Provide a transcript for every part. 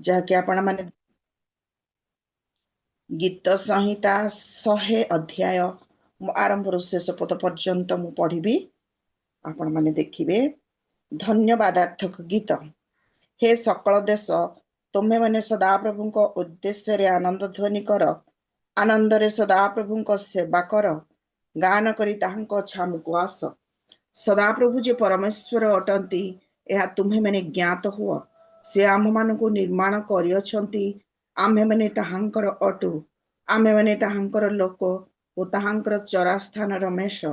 जहाँकि आपण माने गीत संहिता 100 अध्याय आरंभ शेष पद पर्यंत मु पढ़ी आपण माने देखिबे। धन्यवादार्थक गीत। हे सकल देश तुम्हें मैंने सदाप्रभु उद्देश्य रे आनंद ध्वनि कर, आनंद रे सदाप्रभु सेवा कर, गान करी ताहांको छामुको आस। सदाप्रभु जे परमेश्वर अटंती यह तुम्हें मैंने ज्ञात हुआ। से आम मानकु निर्माण करियछंती, आम्हे मैंने ताहांकर अटु, आम्हे मैंने ताहांकर लोक ओ ताहांकर चरा स्थान रमेश।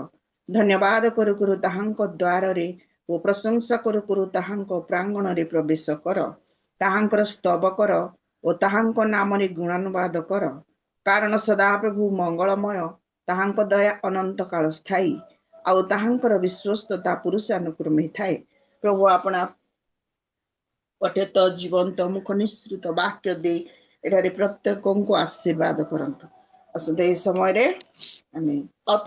धन्यवाद करू करू ताहांको द्वार रे ओ प्रशंसा करू करू ताहांको प्रांगण रे प्रवेश कर। ताहांकर स्तव कर ओ ताहांको नाम रे गुणानुवाद कर। कारण सदाप्रभु मंगलमय, ताहांको दया अनंत काल स्थायी, आउ ताहांकर विश्वस्तता पुरुषानुक्रमे थाए। प्रभु आपना पठित जीवंत मुख निश्रित वाक्य दे एठारे प्रत्येक को आशीर्वाद करंतु। असुदे समय रे आमे अल्प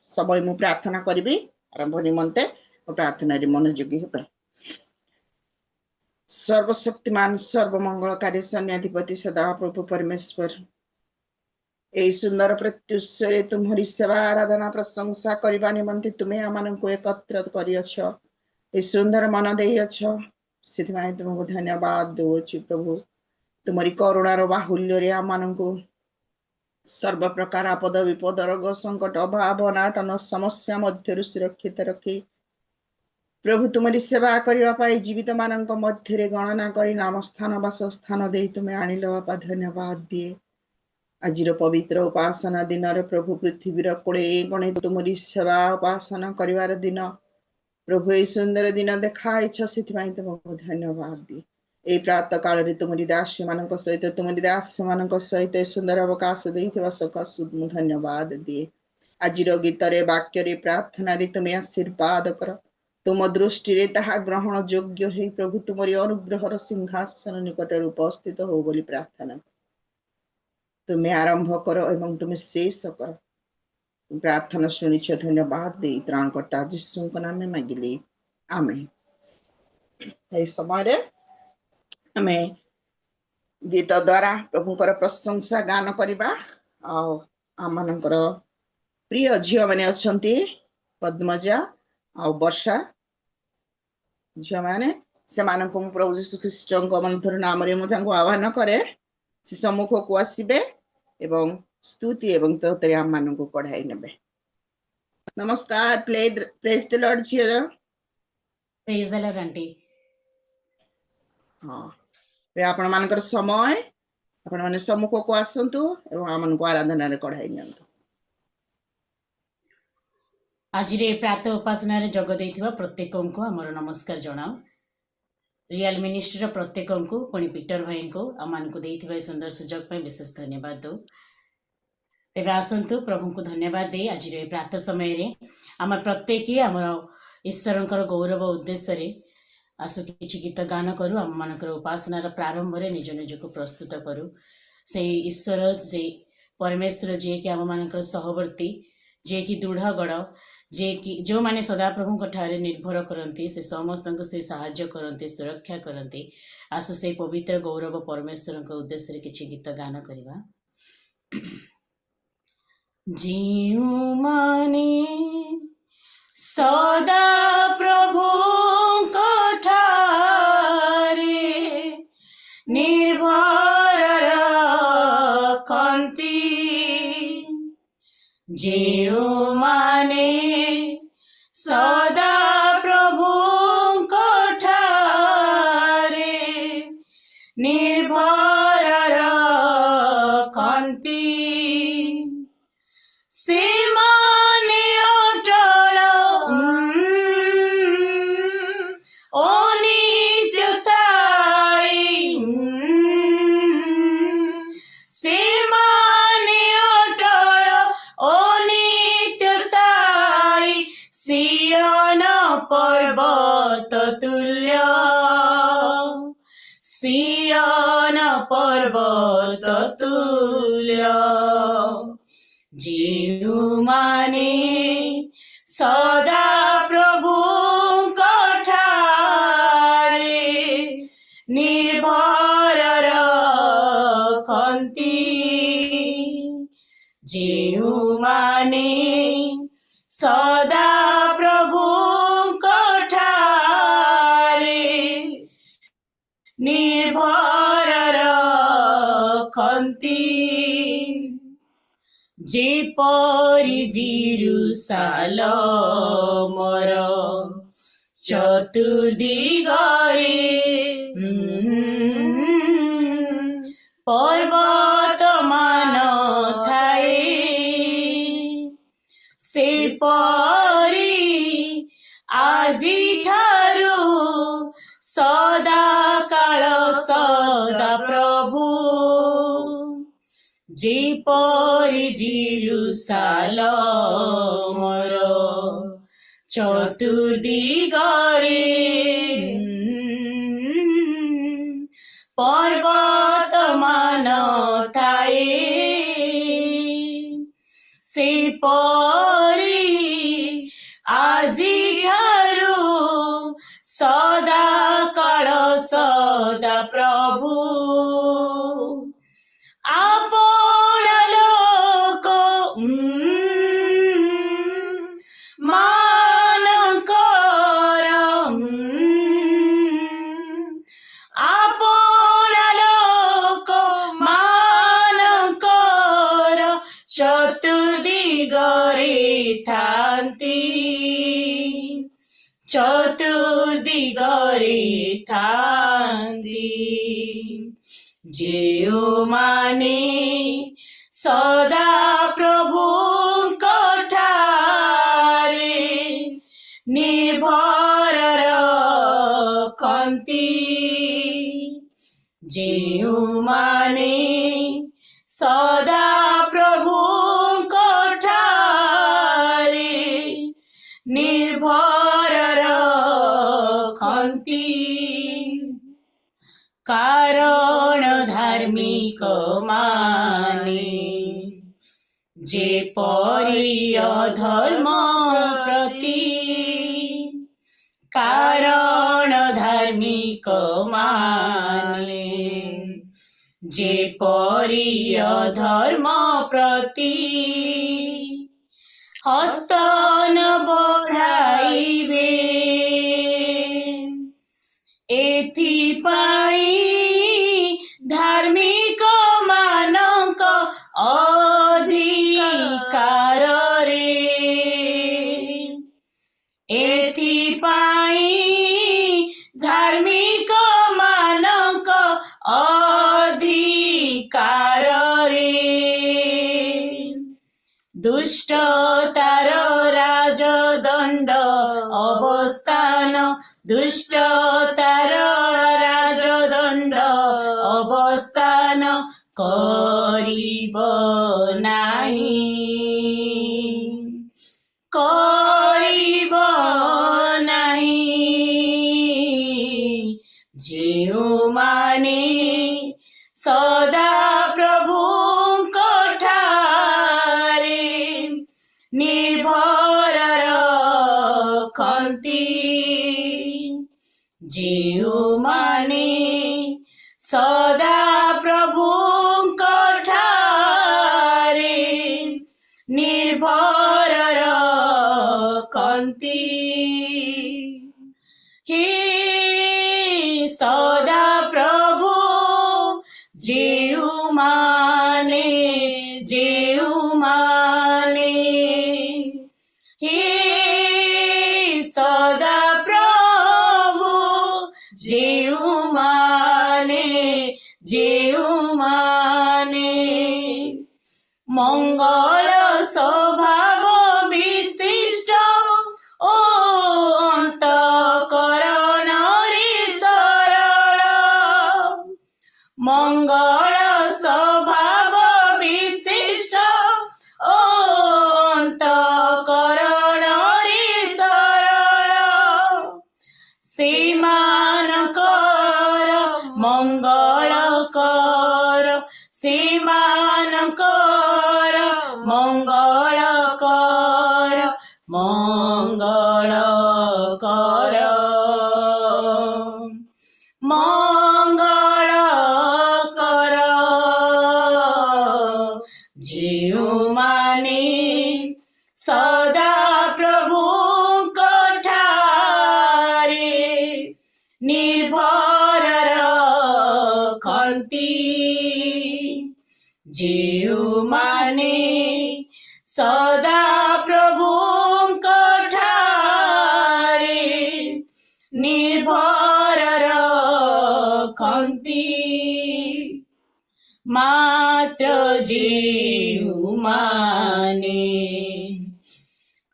समय मु प्रार्थना करिबी। आरंभ निमंते प्रार्थना रे मनोयोगी हेबे। सर्वशक्तिमान सर्वमंगलकारी सन्याधिपति सदा प्रभु परमेश्वर, ए सुंदर प्रत्युषरे तुम्हारी सेवा आराधना प्रशंसा करबा निमंते तुम्हें आमनकु एकत्र करियछ। ए सुंदर मन देयछ, सिद्धमाय तुमको धन्यवाद देउछि प्रभु। तुम्हारी करुणार बाहुल्य रे आमनकु सर्व प्रकार आपद विपद रोग संकट अभाव अनाटन समस्या मध्य सुरक्षित रखी प्रभु तुम्हारी सेवा करबा पाई जीवित मानक मध्य रे गणना करी नाम स्थान वास स्थान दे तुम्हें आनिल बापा। धन्यवाद दिए आजिर पवित्र उपासना दिन प्रभु पृथ्वीर कोड़े गणे तुमरी सेवा उपासना करिवार दिन प्रभु ए सुंदर दिन देखाइछ, सिथिमाई तुमको धन्यवाद दिए। ए प्रातः काल रे तुमरी दास मानक सहित तुमरी दास मानक सहित सुंदर अवकाश देइथिबा सकाशु धन्यवाद दिए। आजिर गीत रे वाक्य रे प्रार्थना रे तुम्हें आशीर्वाद कर। तुम दृष्टि रे ताहा ग्रहण योग्य हे प्रभु तुमरी अनुग्रहर सिंहासन निकट उपस्थित हो बोली प्रार्थना। तुम्हें आरंभ करो एवं तुम्हें शेष करो। प्रार्थना शुणिछ, धन्यवाद दे त्राणकर्ता यीशु नाम में मांगिले, आमेन। ए समय रे हमें गीत द्वारा प्रभुकर प्रशंसा गान करिबा। आमनकर प्रिय झियो माने अछंती पद्मजा आ वर्षा झियो माने से मानकु प्रभु यीशु ख्रीष्ट मंथर नाम रे मु तांको आह्वान करे से सम्मुख को आसीबे एवं स्तुति एवं तोतरे आम मानकु पढ़ाई नेबे। नमस्कार। प्रेज द लॉर्ड झियो। Praise the lord aunty. हां रे आपण मानकर समय आपण माने सम्मुख को आसंतु एवं आमनको आराधना रे पढ़ाई नियंतु। आज रे प्रातः उपासना रे जग देइथिबा प्रत्येक को हमर नमस्कार जणाओ। रियल मिनिस्ट्री रो प्रत्येक को पुणी पीटर भाई को आमान को देइथिबा सुंदर सुजोग पे विशेष धन्यवाद दो। तेबे आसंतु प्रभु को धन्यवाद दे आज रे प्रातः समय रे आम प्रत्येक आमर ईश्वरंकर गौरव उद्देश्य रे आसु किछि गीत गान करू। आम मानकर उपासना रो प्रारंभ रे निज निज को प्रस्तुत करू। से ईश्वर से परमेश्वर जे कि आम मानकर सहवर्ती, जे कि दृढ़ गढ़, जे कि जो माने सदा प्रभु ठारे निर्भर करती से समस्त को से साहाय्य करते, सुरक्षा करते। आसु से पवित्र गौरव परमेश्वर के उद्देश्य रे किछि गीत गान करिबा। जीउ माने सदा प्रभु ठारे निर्भर रखंती, जीउ माने सदा प्रभु ठारे निर्भर रखंती, से माने अटल अनित्य स्थायी, से माने अटल अनित्य स्थायी, सियन पर्वत तुल्य, सियन पर्वत तुल्य, जीउ माने सदा प्रभु ठारे निर्भर ରଖନ୍ତି ଯେଉଁମାନେ ସଦା ପ୍ରଭୁଙ୍କ ଠାରେ ନିର୍ଭର ରଖନ୍ତି ଯେପରି ଜିରୁସାଲମର ଚତୁର୍ଦିଗରେ ପର୍ବତମାନ ଥାଏ ସେପରି ଆଜିଠାରୁ ସଦାକାଳ ସଦା ପ୍ରଭୁ ଯେପରି ଜିରୁସାଲମର ଚତୁର୍ଦିଗରେ ପର୍ବତମାନ ଥାଏ ସେପରି ଆଜିଠାରୁ ସଦାକାଳ ସଦା ପ୍ରଭୁ ଆପଣ ଲୋକ ମାନଙ୍କର ଆପଣ ଲୋକ ମାନଙ୍କର ଚତୁର୍ଦିଗରେ ଥାନ୍ତି ଚତୁର୍ଦିଗରେ ଥାନ୍ତି ଯେଉଁମାନେ ସଦା ପ୍ରଭୁଙ୍କ ଠାରେ ନିର୍ଭର ରଖନ୍ତି ଯେଉଁମାନେ ସଦା ପ୍ରଭୁଙ୍କ ଠାରେ ନିର୍ଭର ରଖନ୍ତି କାରଣ ଧାର୍ମିକ ମାନେ ଯେପରି ଅଧର୍ମ ପ୍ରତି କାରଣ ଧାର୍ମିକ ମାନେ ଯେପରି ଅଧର୍ମ ପ୍ରତି ହସ୍ତ ନ ବଢ଼ାଇବେ ଏଥିପାଇଁ ଧାର୍ମିକ ମାନଙ୍କ ଅଧିକାରରେ ଏଥିପାଇଁ ଧାର୍ମିକ ମାନଙ୍କ ଅଧିକାରରେ ଦୁଷ୍ଟତାର ରାଜଦଣ୍ଡ ଅବସ୍ଥାନ ଦୁଷ୍ଟତାର ରାଜଦଣ୍ଡ ଅବସ୍ଥାନ କରିବ ନାହିଁ କରିବ ନାହିଁ ଯେଉଁମାନେ ସଦା ପ୍ରଭୁଙ୍କ ଠାରେ ନିର୍ଭର ରଖନ୍ତି ଯେଉଁମାନେ ସଦା ପ୍ରଭୁଙ୍କ ଠାରେ ନିର୍ଭର ରଖନ୍ତି ହେ ସଦା ପ୍ରଭୁ ଯେଉଁମାନେ ହେ ସଦା ପ୍ରଭୁ ଯେଉଁମାନେ ମଙ୍ଗଳ ସ୍ୱଭାବ ବିଶିଷ୍ଟ ଓ ଅନ୍ତଃକରଣରେ ସରଳ ମଙ୍ଗଳ ସ୍ୱଭାବ ବିଶିଷ୍ଟ ଓ ଅନ୍ତଃକରଣରେ ସରଳ ସେମାନଙ୍କର ମଙ୍ଗଳ କର ସେମାନଙ୍କର ମଙ୍ଗଳ କର ମଙ୍ଗଳ କର ମଙ୍ଗଳ କର ରଖନ୍ତି ଯେଉଁମାନେ ସଦା ପ୍ରଭୁଙ୍କ ଠାରେ ନିର୍ଭର ରଖନ୍ତି ମାତ୍ର ଯେଉଁମାନେ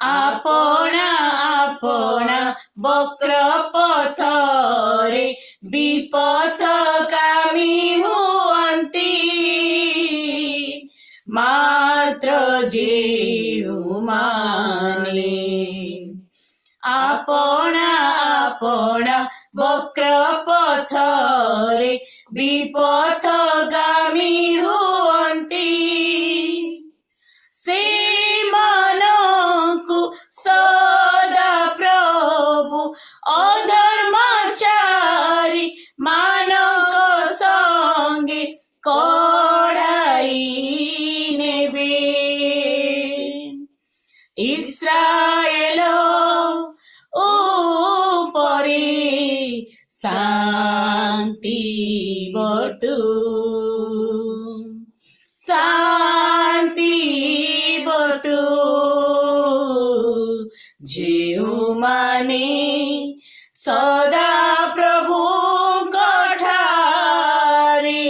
ଆପଣା ଆପଣା ବକ୍ର ପଥରେ ବିପଥଗାମୀ ହୁଅନ୍ତି ମାତ୍ର ଯେଉଁମାନେ ଆପଣା ଆପଣା ବକ୍ର ପଥରେ ବିପଥଗାମୀ ହୁଅନ୍ତି ସେମାନଙ୍କୁ ସଦା ପ୍ରଭୁ ଅଧର୍ମଚାରୀ ମାନଙ୍କ ସଙ୍ଗେ କଢ଼ାଇ ନେବେ ଇସ୍ରାଏଲ ଉପରେ ଶାନ୍ତି ବର୍ତ୍ତୁ ଶାନ୍ତି ବର୍ତ୍ତୁ ଯେଉଁମାନେ ସଦା ପ୍ରଭୁଙ୍କ ଠାରେ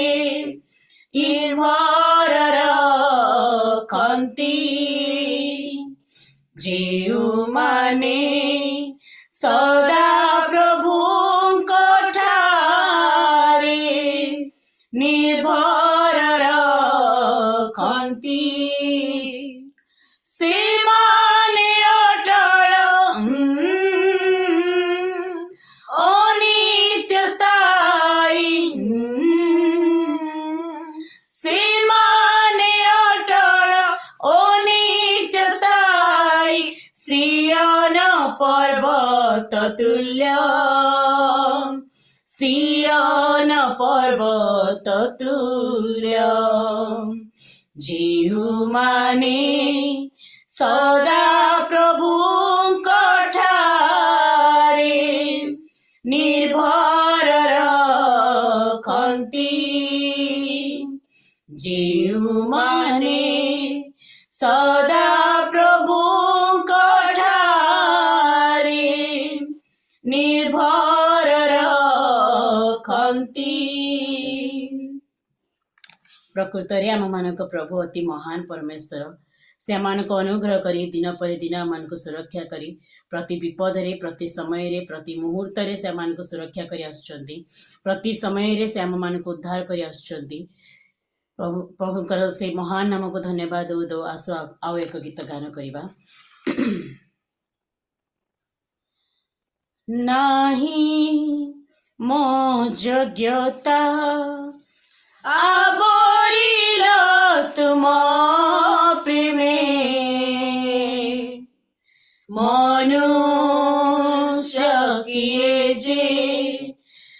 ନିର୍ଭର ରଖନ୍ତି ଯେଉଁମାନେ ସଦା ପ୍ରଭୁଙ୍କ ଠାରେ ନିର୍ଭର ରଖନ୍ତି ସେମାନେ ଅଟଳ ଅନିତ୍ୟ ସ୍ଥାୟୀ ସେମାନେ ଅଟଳ ଅନିତ୍ୟ ସ୍ଥାୟୀ ସିୟନ ପର୍ବତ ତୁଲ୍ୟ ସିୟନ ପର୍ବତ ତୁଲ୍ୟ ଯେଉଁମାନେ ସଦା ପ୍ରଭୁଙ୍କ ଠାରେ ନିର୍ଭର ରଖନ୍ତି ଯେଉଁମାନେ ସଦା ପ୍ରଭୁଙ୍କ ଠାରେ ନିର୍ଭର ରଖନ୍ତି ପ୍ରକୃତରେ ଆମମାନଙ୍କ ପ୍ରଭୁ ଅତି ମହାନ ପରମେଶ୍ୱର ସେ ଆମମାନଙ୍କୁ ଅନୁଗ୍ରହ କରି ଦିନ ପରେ ଦିନ ଆମମାନଙ୍କୁ ସୁରକ୍ଷା କରି ପ୍ରତି ବିପଦରେ ପ୍ରତି ସମୟରେ ପ୍ରତି ମୁହୂର୍ତ୍ତରେ ସେ ଆମମାନଙ୍କୁ ସୁରକ୍ଷା କରି ଆସୁଛନ୍ତି ପ୍ରତି ସମୟରେ ସେ ଆମମାନଙ୍କୁ ଉଦ୍ଧାର କରି ଆସୁଛନ୍ତି ପ୍ରଭୁଙ୍କର ସେ ମହାନ ନାମକୁ ଧନ୍ୟବାଦ ଦଉ ଆସ ଆଉ ଏକ ଗୀତ ଗାନ କରିବା ନାହିଁ ମୋ ଯୋଗ୍ୟତା ଆବରିଲ ତୁମ ପ୍ରେମେ ମନୁଷ୍ୟ କିଏ ଯେ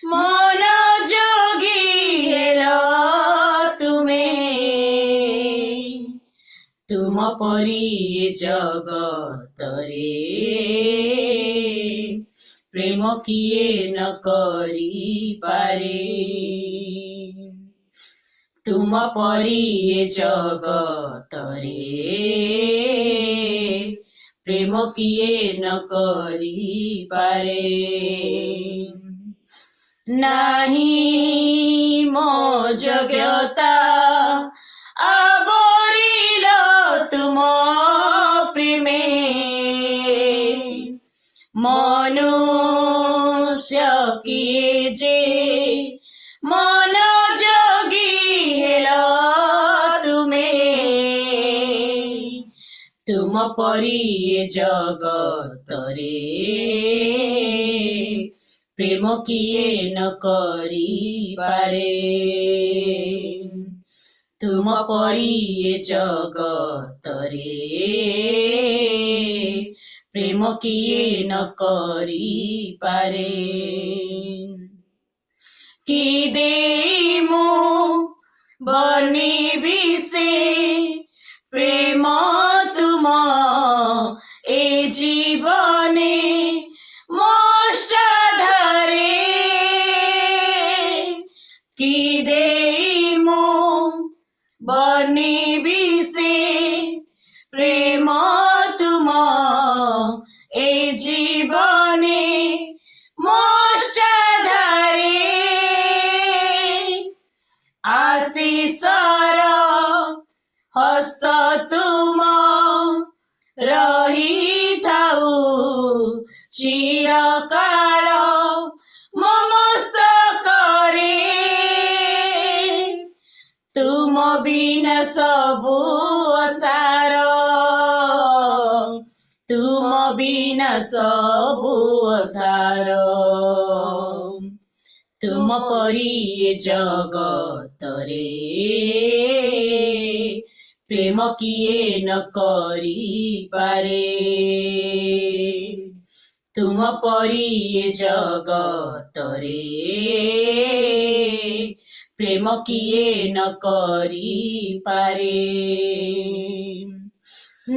ମନ ଯୋଗୀ ହେଲ ତୁମେ ତୁମ ପରି ଜଗତରେ ପ୍ରେମ କିଏ ନ କରିପାରେ ତୁମ ପରି ଜଗତରେ ପ୍ରେମ କିଏ ନ କରିପାରେ ନାହିଁ ମୋ ଯୋଗ୍ୟତା ଆବରିଲ ତୁମ ପ୍ରେମେ ମନୁଷ୍ୟ କିଏ ଯେ ମନ ଯୋଗୀ ହେଲ ତୁମେ ତୁମ ପରି ଜଗତରେ ପ୍ରେମ କିଏ ନ କରିପାରେ ତୁମ ପରି ଜଗତରେ ପ୍ରେମ କିଏ ନ କରିପାରେ କି ଦେଇ ମୁଁ ବର୍ଣ୍ଣିବି ସେ ପ୍ରେମ ତୁମ ଏ ଜୀବନେ ମୋ ଶ୍ରଦ୍ଧାରେ कि देई मो बने बिसे प्रेम तुम ए जीवने मोष्टाधारे आशीषर हस्त तुम रही थाऊ चिरकाल ममस्तक रे तुम बिना सबु असार तुम बिना सबु असार तुम परी जगत रे प्रेम किए न करी पारे तुम परी जगत रे प्रेम किए न करी पारे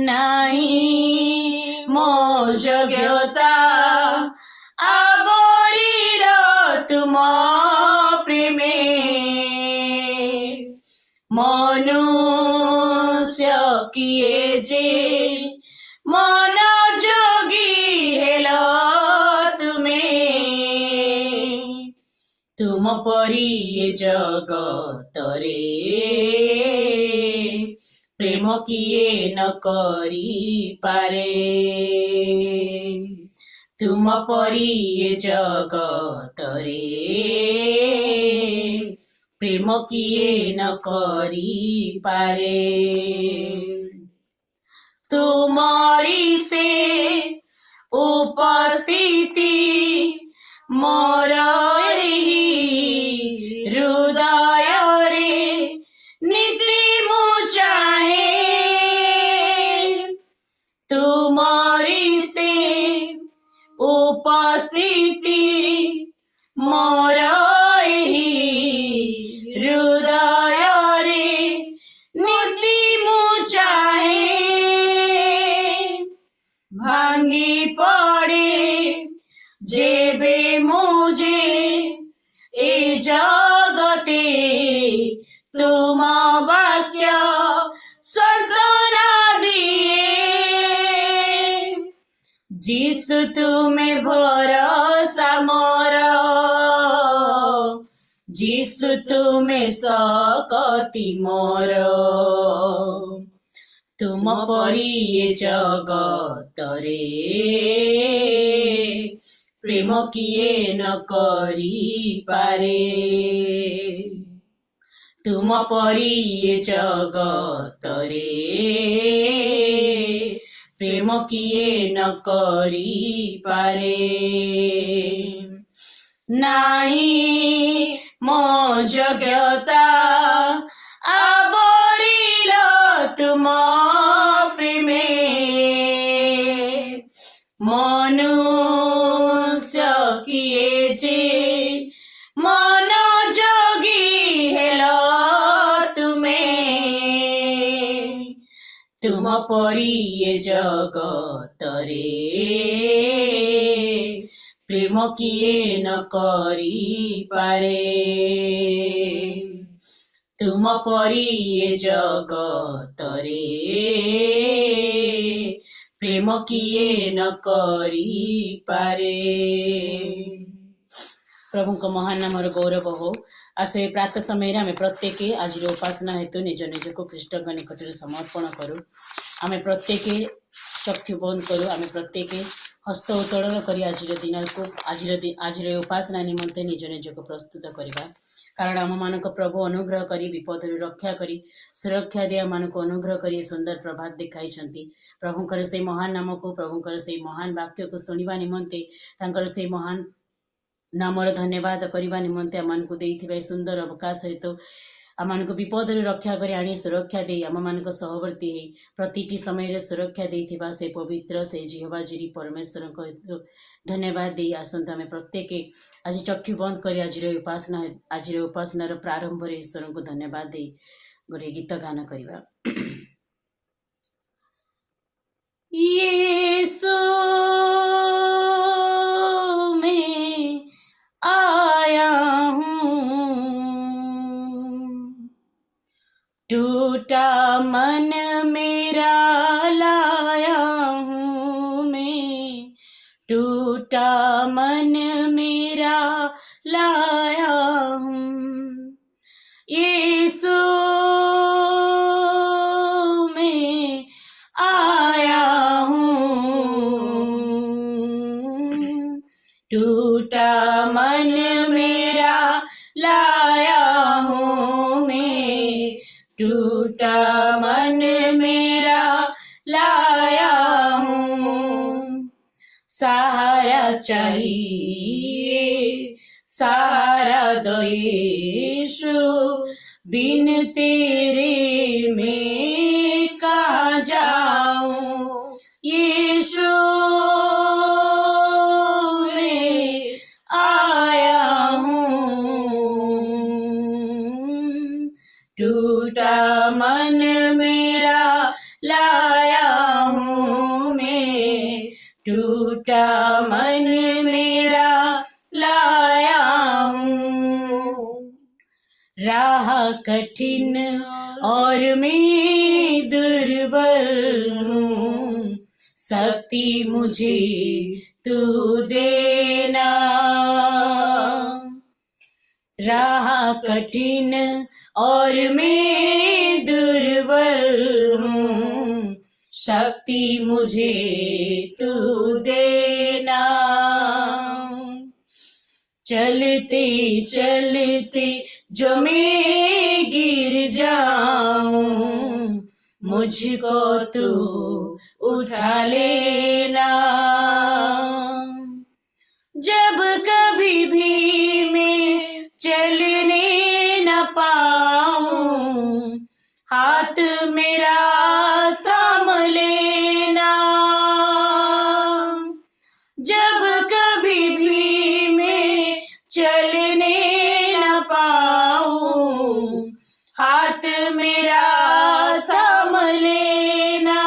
नाही मो योग्यता आवरील तुम प्रेमे मनुष्य किए जे मन जोगी हेल तुमे तुम परी जगत रे प्रेम किए न करी पारे तुम परी जगत रे प्रेम किए न करी पारे तुमरी से उपस्थिति मोर हृदय रे नीति मुचाहे तुमरी से उपस्थिति मोर हृदय रे नीति मुचाहे भांगी पड़े जेबे मुझे ए जगते तुम वाक्य सांत्वना दिए जिसु तुम्हें भरोसा मोर जिसु तुम्हें सकति मोर तुम परी जगत रे प्रेम किए न करी पारे तुम परी जगत रे प्रेम किए न करी पारे नाही मो योग्यता आवरील तुम प्रेमे मनुष्य किए जे मन जोगी हेल तुमे तुम परी जगत रे प्रेम किए न करी पारे तुम परी जगत रे प्रेम किए न करी पारे प्रभु को महान नाम गौरव हो आस प्रातः समय आम प्रत्येक आज उपासना हेतु निज निज को ख्रीष्ट निकट समर्पण करूँ आम प्रत्येक चक्षु बंद करूँ आम प्रत्येक हस्त उत्तोलन कर आज दिन को आज उपासना निमंते निज निज को प्रस्तुत करवा कारण आम मान प्रभु अनुग्रह करी विपद रक्षा करी सुरक्षा दे आम अनुग्रह करी सुंदर प्रभात देखाई प्रभुंकर से महान नाम को प्रभुंकर से महान वाक्य को शुणा निमंते तांकर से महान नामर धन्यवाद करने निमंते आम को सुंदर अवकाश हेतु आम विपद रक्षा कर आनी सुरक्षा दे आम मान सहवर्ती प्रतिटी समय सुरक्षा देथिबा से पवित्र से जिहवा जिरी परमेश्वर को धन्यवाद दे आसंत आम प्रत्येक आज चक्षु बंद कर आज उपासनार प्रारंभ में ईश्वर को धन्यवाद दे गोटे गीत गान करवा यीशु में आया हूँ टूटा मन मेरा लाया हूँ मैं, टूटा मन मेरा लाया हूँ। यीशु में आया हूँ, टूटा मन मेरा लाया हूँ मैं, टूटा मन मेरा लाया हूँ। सहारा चाहिए, सहारा दो यीशु, बिन तेरे मैं कहाँ जाऊं। यीशु में आया हूँ, टूटा मन मेरा लाया हूँ मैं, टूटा मन मेरा लाया हूँ। राह कठिन और मैं दुर्बल हूँ, शक्ति मुझे तू देना। राह कठिन और मैं दुर्बल हूँ, शक्ति मुझे तू देना। चलते चलते जो मैं गिर जाऊं, मुझको तू उठा लेना। जब कभी भी मैं चलने न पाऊं, हाथ मेरा थाम लेना। जब कभी भी मैं चलने न पाऊं, हाथ मेरा थाम लेना।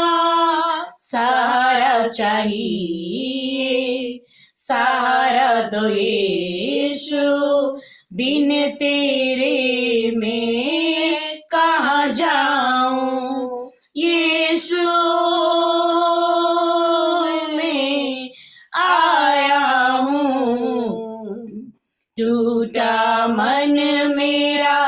सहारा चाहिए, सहारा दो यीशु, बिन तेरे मैं कहाँ जाऊं। यीशु में आया हूँ, टूटा मन मेरा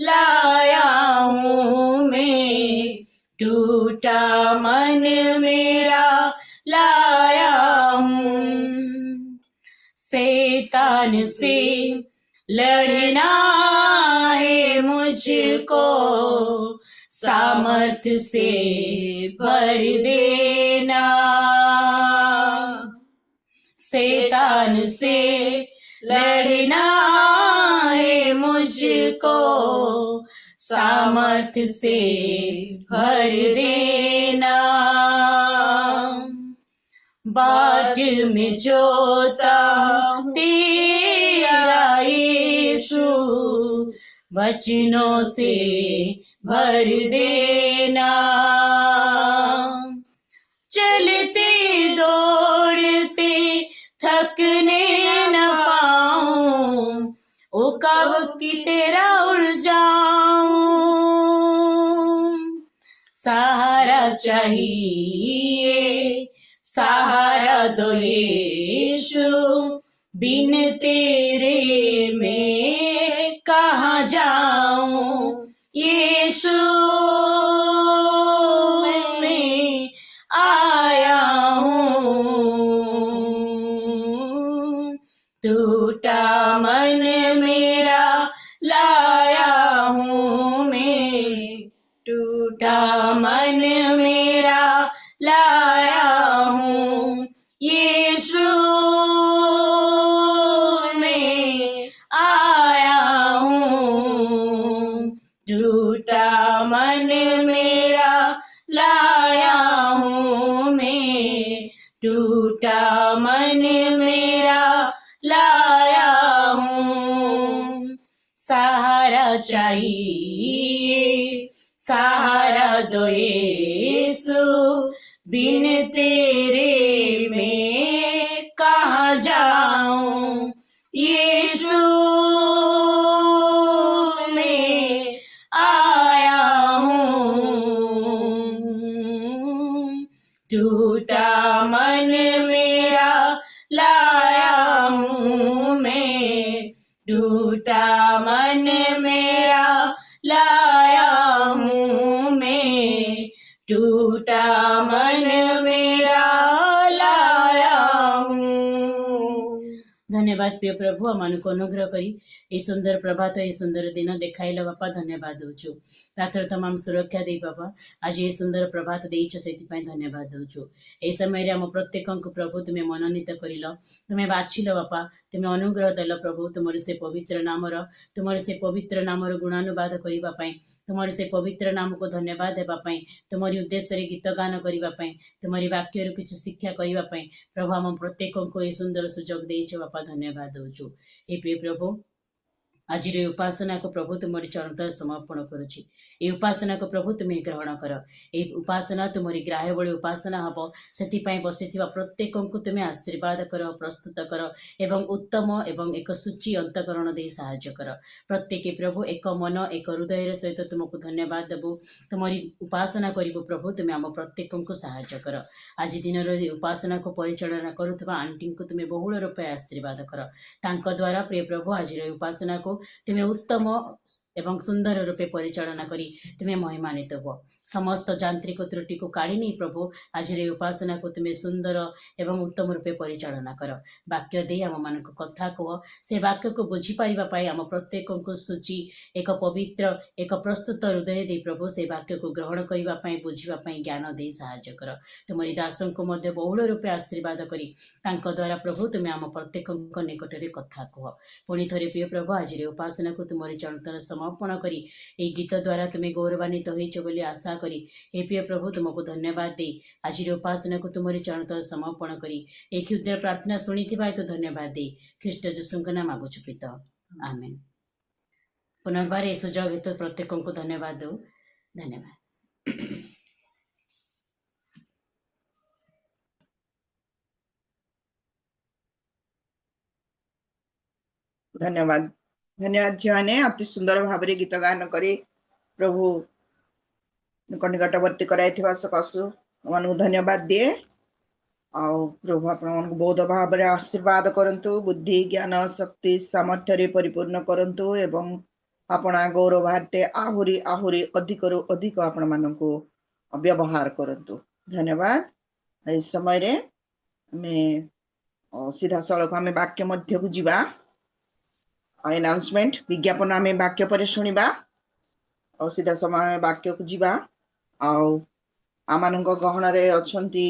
लाया हूँ मैं, टूटा मन मेरा लाया हूँ। शैतान से लड़ना है मुझको, सामर्थ्य से भर देना। शैतान से लड़ना है मुझको, सामर्थ्य से भर देना। बाट में जोता तेरा यीशु, वचनों से भर देना। चलते दौड़ते थकने न पाऊं, ओ कब की तेरा उड़ जाऊं। सहारा चाहिए, सहारा दो यीशु, बिन तेरे मैं कहाँ जाऊं। यीशु में आया हूँ, टूटा मन मेरा लाया हूँ मैं, टूटा मन मेरा लाया हूँ। यीशु में आया हूँ, टूटा मन मेरा लाया हूँ मैं, टूटा मन मेरा लाया हूँ। सहारा चाहिए, सहारा दो यीशु, बिन तेरे मैं कहाँ जाऊं। यीशु में आया लाया हूँ मैं, टूटा मन मेरा लाया हूँ। धन्यवाद प्रिय प्रभु, आमको अनुग्रह करी ये सुंदर प्रभात ये सुंदर दिन देखाइल बापा, धन्यवाद दूचु। रात्र तमाम सुरक्षा दे बापा, आज ये सुंदर प्रभात देइछ सेतिपाई धन्यवाद दूचु। ए समय आम प्रत्येक प्रभु तुम्हें मनोनीत करिल, तुम्हें बाछिल बापा, तुम्हें अनुग्रह देल प्रभु, तुमर से पवित्र नामर गुणानुवाद करने, तुमर से पवित्र नाम को धन्यवाद देवाई, तुमरी उद्देश्य गीत गान करने, तुमरी वाक्य किसी शिक्षा करने प्रभु आम प्रत्येक को ये सुंदर सुजोग देइछ बापा, धन्यवाद दूचु। हे प्रिय प्रभु, आज उपासना को प्रभु तुमरी चरण तले समर्पण करुछि। ये उपासना को प्रभु तुम्हें ग्रहण कर। ये उपासना तुमरी ग्राह्य बड़ी उपासना हम से बसी प्रत्येक को तुम्हें आशीर्वाद कर, प्रस्तुत कर एवं उत्तम एवं एक सूची अंतकरण दे साहाय्य कर। प्रत्येक प्रभु एक मन एक हृदय सहित तुमको धन्यवाद देबू, तुमरी उपासना करू प्रभु, तुम्हें आम प्रत्येक को साहाय्य कर। आज दिन उपासना को परिचालना करुवा आंटी को तुम्हें बहुल रूपे आशीर्वाद कर। तांको द्वारा प्रिय प्रभु आज उपासना को तुम्हें उत्तम एवं सुंदर रूपे परिचालना करी तुम्हें महिमान्वित हो। समस्त यांत्रिक त्रुटि को काढ़ी नहीं प्रभु, आज उपासना को तुम्हें सुंदर एवं उत्तम रूपे परिचालना कर। वाक्य दे आम मान कथा कह, से वाक्य को बुझीपारे आम प्रत्येक को सूची एक पवित्र एक प्रस्तुत हृदय दे प्रभु, से वाक्य को ग्रहण करने बुझापी ज्ञान दे साहाय्य कर। तुमरी दासों को मध्य बहुल रूपे आशीर्वाद करी द्वारा प्रभु तुम्हें आम प्रत्येक निकट में कथा कह। पुणी थे प्रिय प्रभु, आज उपासना को तुमरी चरण तले समर्पण करी ये गीत द्वारा तुम्हें गौरवान्वित होइछ आशा करी, हे प्रिय प्रभु तुमको धन्यवाद दे आज उपासना को तुमरी चरण तले समर्पण करी एक क्षुद्र प्रार्थना शुणी तो धन्यवाद दे ख्रीष्ट जीशुक नाम मागुछु पिता, आमेन। पुनर्बार ये सुजोग हेतु प्रत्येक को धन्यवाद दो, धन्यवाद। धन्यवाद धन्यवाद झी मैंने अति सुंदर भाव गीत गान करी प्रभु निकटवर्ती कराई सकाशु मान धन्यवाद दिए। आउ प्रभु आप बहुत भाव में आशीर्वाद करंतु, बुद्धि ज्ञान शक्ति सामर्थ्य परिपूर्ण करंतु एवं आपना गौरवार्थे आहुरी आहुरी अधिक रु अधिक आपण मानकु व्यवहार करंतु। धन्यवाद। इस समय रे मैं सीधा सड़क आम वाक्य मध्य को जीवा। अनाउंसमेंट विज्ञापन आम वाक्य पर शुणा और सीधा समय वाक्य को जीवा। आम गहन रे अछंती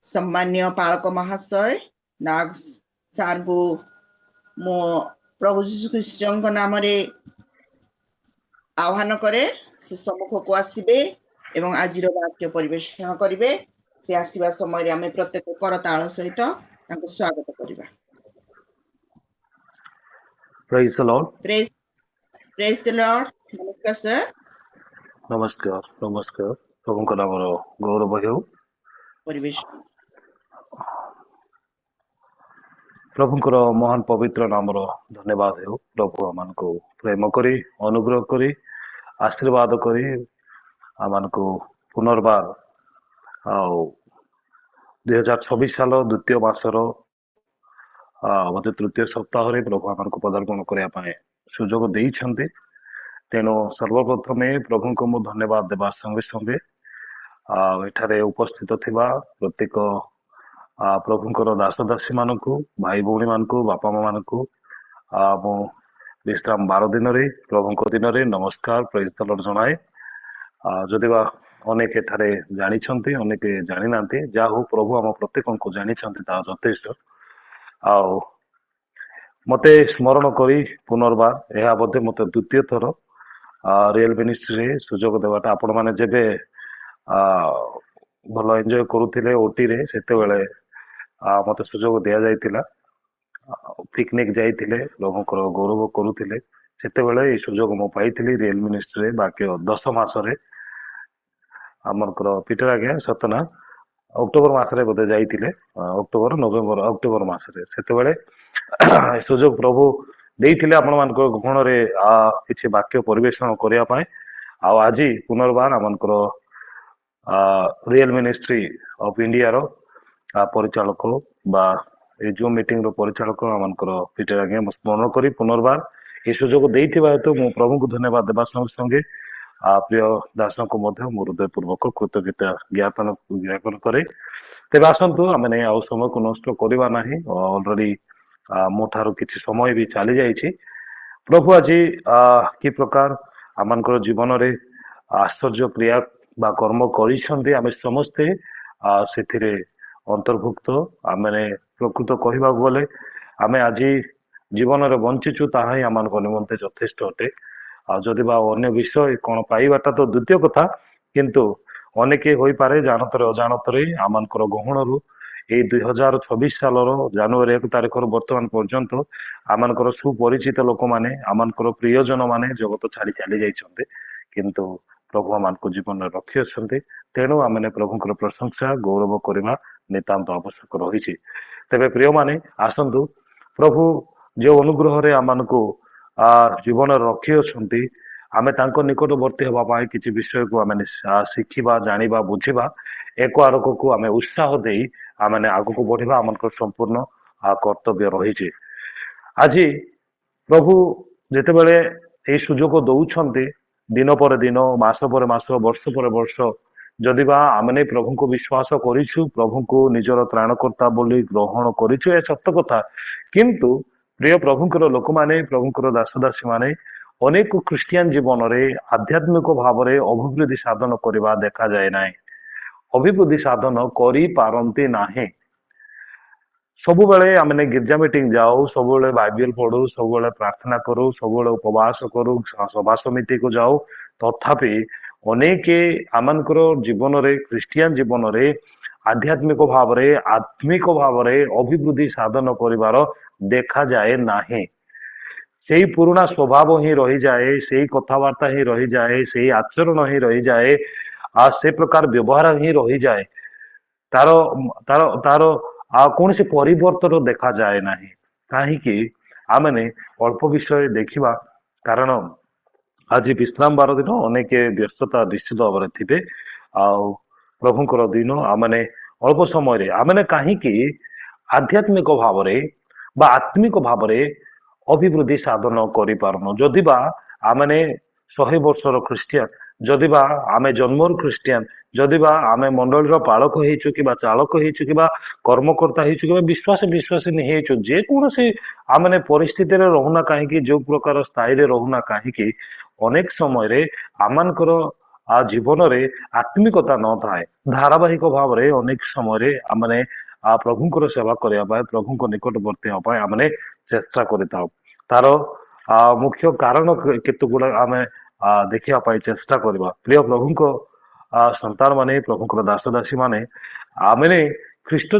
सम्मान्य पालक महाशय नाग सार को मो प्रभु जीशु ख्रीष्ट नाम रे आह्वान करे, से सम्मुख को आसबे एवं आज वाक्य परिवेषण करेंगे। से आसवा समय आम प्रत्येक करताल सहित स्वागत करवा। Praise the Lord. Praise the Lord. नमस्कार सर। नमस्कार नमस्कार। प्रभुଙ୍କ नामର गौरव ହେଉ। परिवेश प्रभुଙ୍କର महान पवित्र नामର धन्यवाद ହେଉ। प्रभु ଆମମାନଙ୍କୁ ପ୍ରେମ କରି ଅନୁଗ୍ରହ କରି आशीर्वाद କରି ଆମମାନଙ୍କୁ ପୁନର୍ବାର 2026 साल द्वितीय मासर तृतीय सप्ताह प्रभु आमको पदार्पण करने सुजोग देइछन्ते। तेणु सर्वप्रथम प्रभु को मु धन्यवाद देवा संगे संगे एठारे उपस्थित थिबा प्रत्येक प्रभुंकर दास दासी मानकु भाई भौणी मानकु बापा माँ मानकु मु विश्राम 12 दिन रे प्रभुंक दिन रे नमस्कार प्रेज द लॉर्ड जनाए। जदिवा अनेक एठारे जानी छन्ते अनेक जानी नांते, जा हो प्रभु आम प्रत्येक को जानी छन्ते ता यथेष्ट। मते स्मरण करी पुनर्बार यह बोधे मते द्वितीय थर रियल मिनिस्ट्री सुजोग देवाटा आपण माने जेबे भल एंजॉय करुथिले ओटी रे सेते बेले मते सुजोग दिया जाइतिला। पिकनिक जाइतिले लोगों गौरव करुथिले सेते बेले ए सुजोग मो पाइथिली रियल मिनिस्ट्री बाकी 10 मास रे हमरकर पीटर आज्ञा सतना अक्टोबर मासरे बोधे जाइतिले, अक्टोबर नवेम्बर अक्टोबर मासरे सेते बेले सुजोग प्रभु देइथिले आपण मानकर गहन रे किछि वाक्य परिवेषण करिया पाए। आज पुनर्बार आमनकर रियल मिनिस्ट्री ऑफ इंडिया रो परिचालक बा ए जो मीटिंग रो परिचालक आमनकर पीटर आज्ञा स्मरण करी पुनर्बार ଏ ସୁଯୋଗ ଦେଇଥିବା ହେତୁ ମୁଁ ପ୍ରଭୁଙ୍କୁ ଧନ୍ୟବାଦ ଦେବା ସଙ୍ଗେ ସଙ୍ଗେ ପ୍ରିୟ ଦାସଙ୍କୁ ମଧ୍ୟ ମୁଁ ହୃଦୟପୂର୍ବକ କୃତଜ୍ଞତା ଜ୍ଞାପନ କରେ। ତେବେ ଆସନ୍ତୁ ଆମେ ଆଉ ସମୟକୁ ନଷ୍ଟ କରିବା ନାହିଁ। ଅଲରେଡି ମୋ ଠାରୁ କିଛି ସମୟ ବି ଚାଲି ଯାଇଛି। ପ୍ରଭୁ ଆଜି କି ପ୍ରକାର ଆମମାନଙ୍କର ଜୀବନରେ ଆଶ୍ଚର୍ଯ୍ୟ କ୍ରିୟା ବା କର୍ମ କରିଛନ୍ତି ଆମେ ସମସ୍ତେ ସେଥିରେ ଅନ୍ତର୍ଭୁକ୍ତ। ଆମେ ପ୍ରକୃତ କହିବାକୁ ଗଲେ ଆମେ ଆଜି ଜୀବନରେ ବଞ୍ଚିଛୁ ତାହା ହିଁ ଆମମାନଙ୍କ ନିମନ୍ତେ ଯଥେଷ୍ଟ ଅଟେ। ଆଉ ଯଦି ବା ଅନ୍ୟ ବିଷୟ କଣ ପାଇବାଟା ତ ଦ୍ୱିତୀୟ କଥା, କିନ୍ତୁ ଅନେକ ହୋଇପାରେ ଜାଣତରେ ଅଜାଣତରେ ଆମମାନଙ୍କର ଗହଣରୁ ଏଇ 2026 ସାଲର ଜାନୁଆରୀ 1 ତାରିଖରୁ ବର୍ତ୍ତମାନ ପର୍ଯ୍ୟନ୍ତ ଆମମାନଙ୍କର ସୁପରିଚିତ ଲୋକମାନେ ଆମମାନଙ୍କର ପ୍ରିୟଜନ ମାନେ ଜଗତ ଛାଡି ଚାଲି ଯାଇଛନ୍ତି, କିନ୍ତୁ ପ୍ରଭୁ ଆମମାନଙ୍କୁ ଜୀବନରେ ରଖି ଅଛନ୍ତି। ତେଣୁ ଆମେ ପ୍ରଭୁଙ୍କର ପ୍ରଶଂସା ଗୌରବ କରିବା ନିତାନ୍ତ ଆବଶ୍ୟକ ରହିଛି। ତେବେ ପ୍ରିୟମାନେ ଆସନ୍ତୁ ପ୍ରଭୁ ଯେଉଁ ଅନୁଗ୍ରହରେ ଆମମାନଙ୍କୁ ଜୀବନରେ ରଖି ଅଛନ୍ତି ଆମେ ତାଙ୍କ ନିକଟବର୍ତ୍ତୀ ହେବା ପାଇଁ କିଛି ବିଷୟକୁ ଆମେ ଶିଖିବା, ଜାଣିବା, ବୁଝିବା, ଏକ ଆରକକୁ ଆମେ ଉତ୍ସାହ ଦେଇ ଆମେ ଆଗକୁ ବଢିବା ଆମଙ୍କର ସମ୍ପୂର୍ଣ୍ଣ କର୍ତ୍ତବ୍ୟ ରହିଛି। ଆଜି ପ୍ରଭୁ ଯେତେବେଳେ ଏଇ ସୁଯୋଗ ଦଉଛନ୍ତି ଦିନ ପରେ ଦିନ, ମାସ ପରେ ମାସ, ବର୍ଷ ପରେ ବର୍ଷ, ଯଦି ବା ଆମେ ପ୍ରଭୁଙ୍କୁ ବିଶ୍ୱାସ କରିଛୁ, ପ୍ରଭୁଙ୍କୁ ନିଜର ତ୍ରାଣକର୍ତ୍ତା ବୋଲି ଗ୍ରହଣ କରିଛୁ, ଏ ସତ କଥା। କିନ୍ତୁ ପ୍ରିୟ ପ୍ରଭୁଙ୍କର ଲୋକମାନେ, ପ୍ରଭୁଙ୍କର ଦାସଦାସୀ ମାନେ ଅନେକ ଖ୍ରୀଷ୍ଟିଆନ ଜୀବନରେ ଆଧ୍ୟାତ୍ମିକ ଭାବରେ ଅଭିବୃଦ୍ଧି ସାଧନ କରିବା ଦେଖାଯାଏ ନାହିଁ, ଅଭିବୃଦ୍ଧି ସାଧନ କରିପାରନ୍ତି ନାହିଁ। ସବୁବେଳେ ଆମେ ଗିର୍ଜା ମିଟିଂ ଯାଉ, ସବୁବେଳେ ବାଇବେଲ ପଢୁ, ସବୁବେଳେ ପ୍ରାର୍ଥନା କରୁ, ସବୁବେଳେ ଉପବାସ କରୁ, ସଭା ସମିତିକୁ ଯାଉ, ତଥାପି ଅନେକ ଆମମାନଙ୍କର ଜୀବନରେ ଖ୍ରୀଷ୍ଟିଆନ ଜୀବନରେ ଆଧ୍ୟାତ୍ମିକ ଭାବରେ ଆତ୍ମିକ ଭାବରେ ଅଭିବୃଦ୍ଧି ସାଧନ କରିବାର ଦେଖାଯାଏ ନାହିଁ। ସେଇ ପୁରୁଣା ସ୍ୱଭାବ ହିଁ ରହିଯାଏ, ସେଇ କଥାବାର୍ତ୍ତା ହିଁ ରହିଯାଏ, ସେଇ ଆଚରଣ ହିଁ ରହିଯାଏ, ଆଉ ସେ ପ୍ରକାର ବ୍ୟବହାର ହିଁ ରହିଯାଏ। ତାର ତାର ତାର ଆଉ କୌଣସି ପରିବର୍ତ୍ତନ ଦେଖାଯାଏ ନାହିଁ। କାହିଁକି ଆମେ ଅଳ୍ପ ବିଷୟ ଦେଖିବା, କାରଣ ଆଜି ବିଶ୍ରାମ ବାର ଦିନ ଅନେକ ବ୍ୟସ୍ତତା ନିଶ୍ଚିତ ଭାବରେ ଥିବେ। ଆଉ ପ୍ରଭୁଙ୍କର ଦିନ ଆମେ ଅଳ୍ପ ସମୟରେ ଆମେ କାହିଁକି ଆଧ୍ୟାତ୍ମିକ ଭାବରେ ବା ଆତ୍ମିକ ଭାବରେ ଅଭିବୃଦ୍ଧି ସାଧନ କରିପାରୁନୁ? ଯଦି ବା ଆମେ 100 ବର୍ଷର ଖ୍ରୀଷ୍ଟିଆନ, ଯଦି ବା ଆମେ ଜନ୍ମରୁ ଖ୍ରୀଷ୍ଟିଆନ, ଯଦି ବା ଆମେ ମଣ୍ଡଳୀର ପାଳକ ହେଇଛୁ କିମ୍ବା ଚାଳକ ହେଇଛୁ କିମ୍ବା କର୍ମକର୍ତ୍ତା ହେଇଛୁ କିମ୍ବା ବିଶ୍ୱାସିନୀ ହେଇଛୁ, ଯେକୌଣସି ଆମେ ପରିସ୍ଥିତିରେ ରହୁନା କାହିଁକି, ଯୋଉ ପ୍ରକାର ସ୍ଥାୟୀରେ ରହୁନା କାହିଁକି, ଅନେକ ସମୟରେ ଆମମାନଙ୍କର ଜୀବନରେ ଆତ୍ମିକତା ନଥାଏ। ଧାରାବାହିକ ଭାବରେ ଅନେକ ସମୟରେ ଆମେ ପ୍ରଭୁଙ୍କର ସେବା କରିବା ପାଇଁ, ପ୍ରଭୁଙ୍କ ନିକଟବର୍ତ୍ତୀ ହେବା ପାଇଁ ଆମେ ଚେଷ୍ଟା କରିଥାଉ। ତାର ମୁଖ୍ୟ କାରଣ କେତେ ଗୁଡା ଆମେ ଦେଖିବା ପାଇଁ ଚେଷ୍ଟା କରିବା। ପ୍ରିୟ ପ୍ରଭୁଙ୍କ ସନ୍ତାନ ମାନେ, ପ୍ରଭୁଙ୍କର ଦାସଦାସୀ ମାନେ, ଆମେ ଖ୍ରୀଷ୍ଟ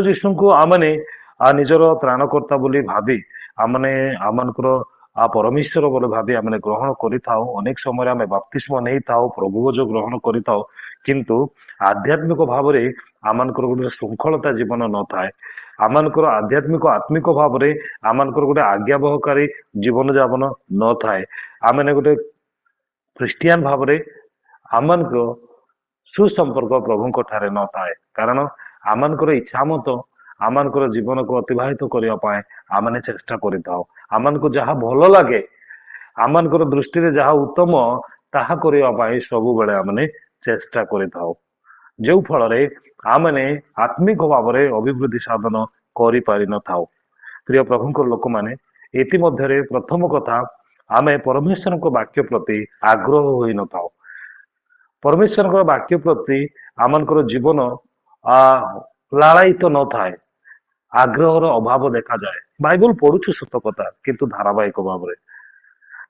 ଯୀଶୁଙ୍କୁ ଆମେ ନିଜର ତ୍ରାଣକର୍ତ୍ତା ବୋଲି ଭାବି ଆମେ ଆମମାନଙ୍କର ପରମେଶ୍ୱର ବୋଲି ଭାବି ଆମେ ଗ୍ରହଣ କରିଥାଉ। ଅନେକ ସମୟରେ ଆମେ ବାପ୍ତିସ୍ମ ନେଇଥାଉ, ପ୍ରଭୁ ବୋଝ ଗ୍ରହଣ କରିଥାଉ, କିନ୍ତୁ ଆଧ୍ୟାତ୍ମିକ ଭାବରେ ଆମମାନଙ୍କର ଗୋଟେ ଶୃଙ୍ଖଳତା ଜୀବନ ନଥାଏ। ଆମମାନଙ୍କର ଆଧ୍ୟାତ୍ମିକ ଆତ୍ମିକ ଭାବରେ ଆମମାନଙ୍କର ଗୋଟେ ଆଜ୍ଞାବହକାରୀ ଜୀବନ ଯାପନ ନଥାଏ। ଆମେ ଗୋଟେ ଖ୍ରୀଷ୍ଟିଆନ ଭାବରେ ଆମମାନଙ୍କର ସୁସମ୍ପର୍କ ପ୍ରଭୁଙ୍କ ଠାରେ ନଥାଏ, କାରଣ ଆମମାନଙ୍କର ଇଚ୍ଛା ମତ ଆମମାନଙ୍କର ଜୀବନକୁ ଅତିବାହିତ କରିବା ପାଇଁ ଆମେ ଚେଷ୍ଟା କରିଥାଉ। ଆମମାନଙ୍କୁ ଯାହା ଭଲ ଲାଗେ, ଆମମାନଙ୍କର ଦୃଷ୍ଟିରେ ଯାହା ଉତ୍ତମ ତାହା କରିବା ପାଇଁ ସବୁବେଳେ ଆମେ ଚେଷ୍ଟା କରିଥାଉ, ଯେଉଁ ଫଳରେ ଆମେ ଆତ୍ମିକ ଭାବରେ ଅଭିବୃଦ୍ଧି ସାଧନ କରିପାରିନଥାଉ। ପ୍ରିୟ ପ୍ରଭୁଙ୍କର ଲୋକମାନେ, ଇତିମଧ୍ୟରେ ପ୍ରଥମ କଥା, ଆମେ ପରମେଶ୍ୱରଙ୍କ ବାକ୍ୟ ପ୍ରତି ଆଗ୍ରହ ହୋଇନଥାଉ। ପରମେଶ୍ୱରଙ୍କ ବାକ୍ୟ ପ୍ରତି ଆମମାନଙ୍କର ଜୀବନ ଲାଳାୟିତ ନଥାଏ, ଆଗ୍ରହର ଅଭାବ ଦେଖାଯାଏ। ବାଇବଲ ପଢୁଛୁ ସତ କଥା, କିନ୍ତୁ ଧାରାବାହିକ ଭାବରେ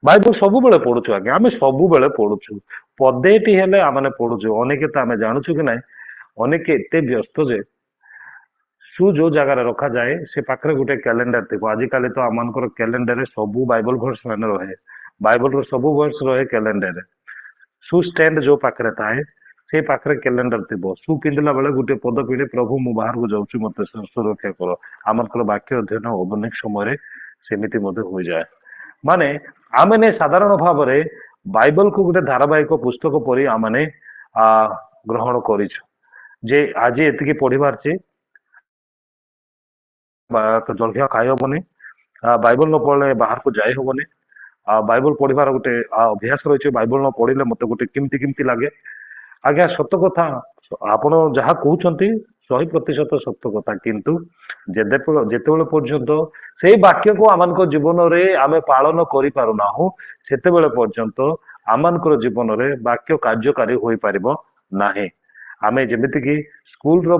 ବାଇବଲ ସବୁବେଳେ ପଢୁଛୁ। ଆଜ୍ଞା ଆମେ ସବୁବେଳେ ପଢୁଛୁ, ପଦେଟି ହେଲେ ଆମେ ପଢୁଛୁ। ଅନେକ ତ ଆମେ ଜାଣୁଛୁ କି ନାହିଁ, ଅନେକ ଏତେ ବ୍ୟସ୍ତ ଯେ ଯୋଉ ଜାଗାରେ ରଖାଯାଏ ସେ ପାଖରେ ଗୋଟେ କ୍ୟାଲେଣ୍ଡର ଥିବ। ଆଜିକାଲି ତ ଆମମାନଙ୍କର କ୍ୟାଲେଣ୍ଡରରେ ସବୁ ବାଇବଲ ଭର୍ସ ମାନେ ରହେ, ବାଇବଲର ସବୁ ଭର୍ସ ରହେ କ୍ୟାଲେଣ୍ଡରରେ। ଷ୍ଟାଣ୍ଡ ଯୋଉ ପାଖରେ ଥାଏ ସେଇ ପାଖରେ କ୍ୟାଲେଣ୍ଡର ଥିବ। ପିନ୍ଧିଲା ବେଳେ ଗୋଟେ ପଦ ପିଢେ, ପ୍ରଭୁ ମୁଁ ବାହାରକୁ ଯାଉଛି ମତେ ସୁରକ୍ଷା କର। ଆମମାନଙ୍କର ବାକ୍ୟ ଅଧ୍ୟୟନ ଅନେକ ସମୟରେ ସେମିତି ମଧ୍ୟ ହୋଇଯାଏ। ମାନେ ଆମେ ସାଧାରଣ ଭାବରେ ବାଇବଲକୁ ଗୋଟେ ଧାରାବାହିକ ପୁସ୍ତକ ପରି ଆମେ ଗ୍ରହଣ କରିଛୁ, ଯେ ଆଜି ଏତିକି ପଢିବାରଛି, ଜଳଖିଆ ଖାଇହବନି, ବାଇବଲ ନ ପଢିଲେ ବାହାରକୁ ଯାଇ ହବନି। ବାଇବଲ ପଢିବାର ଗୋଟେ ଅଭ୍ୟାସ ରହିଛି। ବାଇବଲ ନ ପଢିଲେ ମତେ ଗୋଟେ କେମିତି କେମିତି ଲାଗେ। ଆଜ୍ଞା ସତ କଥା, ଆପଣ ଯାହା କହୁଛନ୍ତି 100% ସତ କଥା, କିନ୍ତୁ ଯେତେବେଳେ ପର୍ଯ୍ୟନ୍ତ ସେଇ ବାକ୍ୟକୁ ଆମମାନଙ୍କ ଜୀବନରେ ଆମେ ପାଳନ କରିପାରୁନାହୁଁ, ସେତେବେଳେ ପର୍ଯ୍ୟନ୍ତ ଆମମାନଙ୍କର ଜୀବନରେ ବାକ୍ୟ କାର୍ଯ୍ୟକାରୀ ହୋଇପାରିବ ନାହିଁ। ଆମେ ଯେମିତିକି ସ୍କୁଲର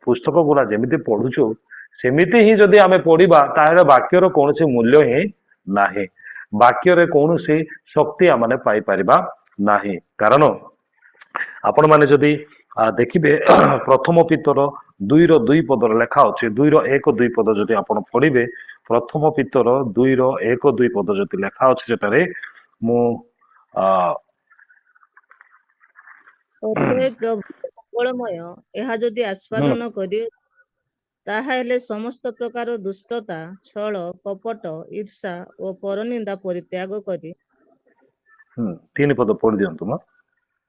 ପୁସ୍ତକ ଗୁଡା ଯେମିତି ପଢୁଛୁ, ସେମିତି ହିଁ ଯଦି ଆମେ ପଢିବା ତାହେଲେ ବାକ୍ୟର କୌଣସି ମୂଲ୍ୟ ହିଁ ନାହିଁ। ବାକ୍ୟରେ କୌଣସି ଶକ୍ତି ଆମେ ପାଇପାରିବା ନାହିଁ। କାରଣ ଆପଣମାନେ ଯଦି ଦେଖିବେ ପ୍ରଥମ ପିତର 2:2 ପଦରେ ଲେଖା ଅଛି, 2:1-2 ପଦ ଯଦି ଆପଣ ପଢିବେ, ପ୍ରଥମ ପିତର 2:1-2 ପଦ ଯଦି ଲେଖା ଅଛି, ସେଠାରେ ମୁଁ ତଥାପି ପ୍ରଭୁ ମଙ୍ଗଳମୟ ଏହା ଯଦି ଆସ୍ୱାଦନ କରି, ତାହାହେଲେ ସମସ୍ତ ପ୍ରକାର ଦୁଷ୍ଟତା, ଛଳ, କପଟ, ଈର୍ଷା ଓ ପରନିନ୍ଦା ପରିତ୍ୟାଗ କରି 3 ପଦ ପଢି ଦିଅନ୍ତୁ ମା।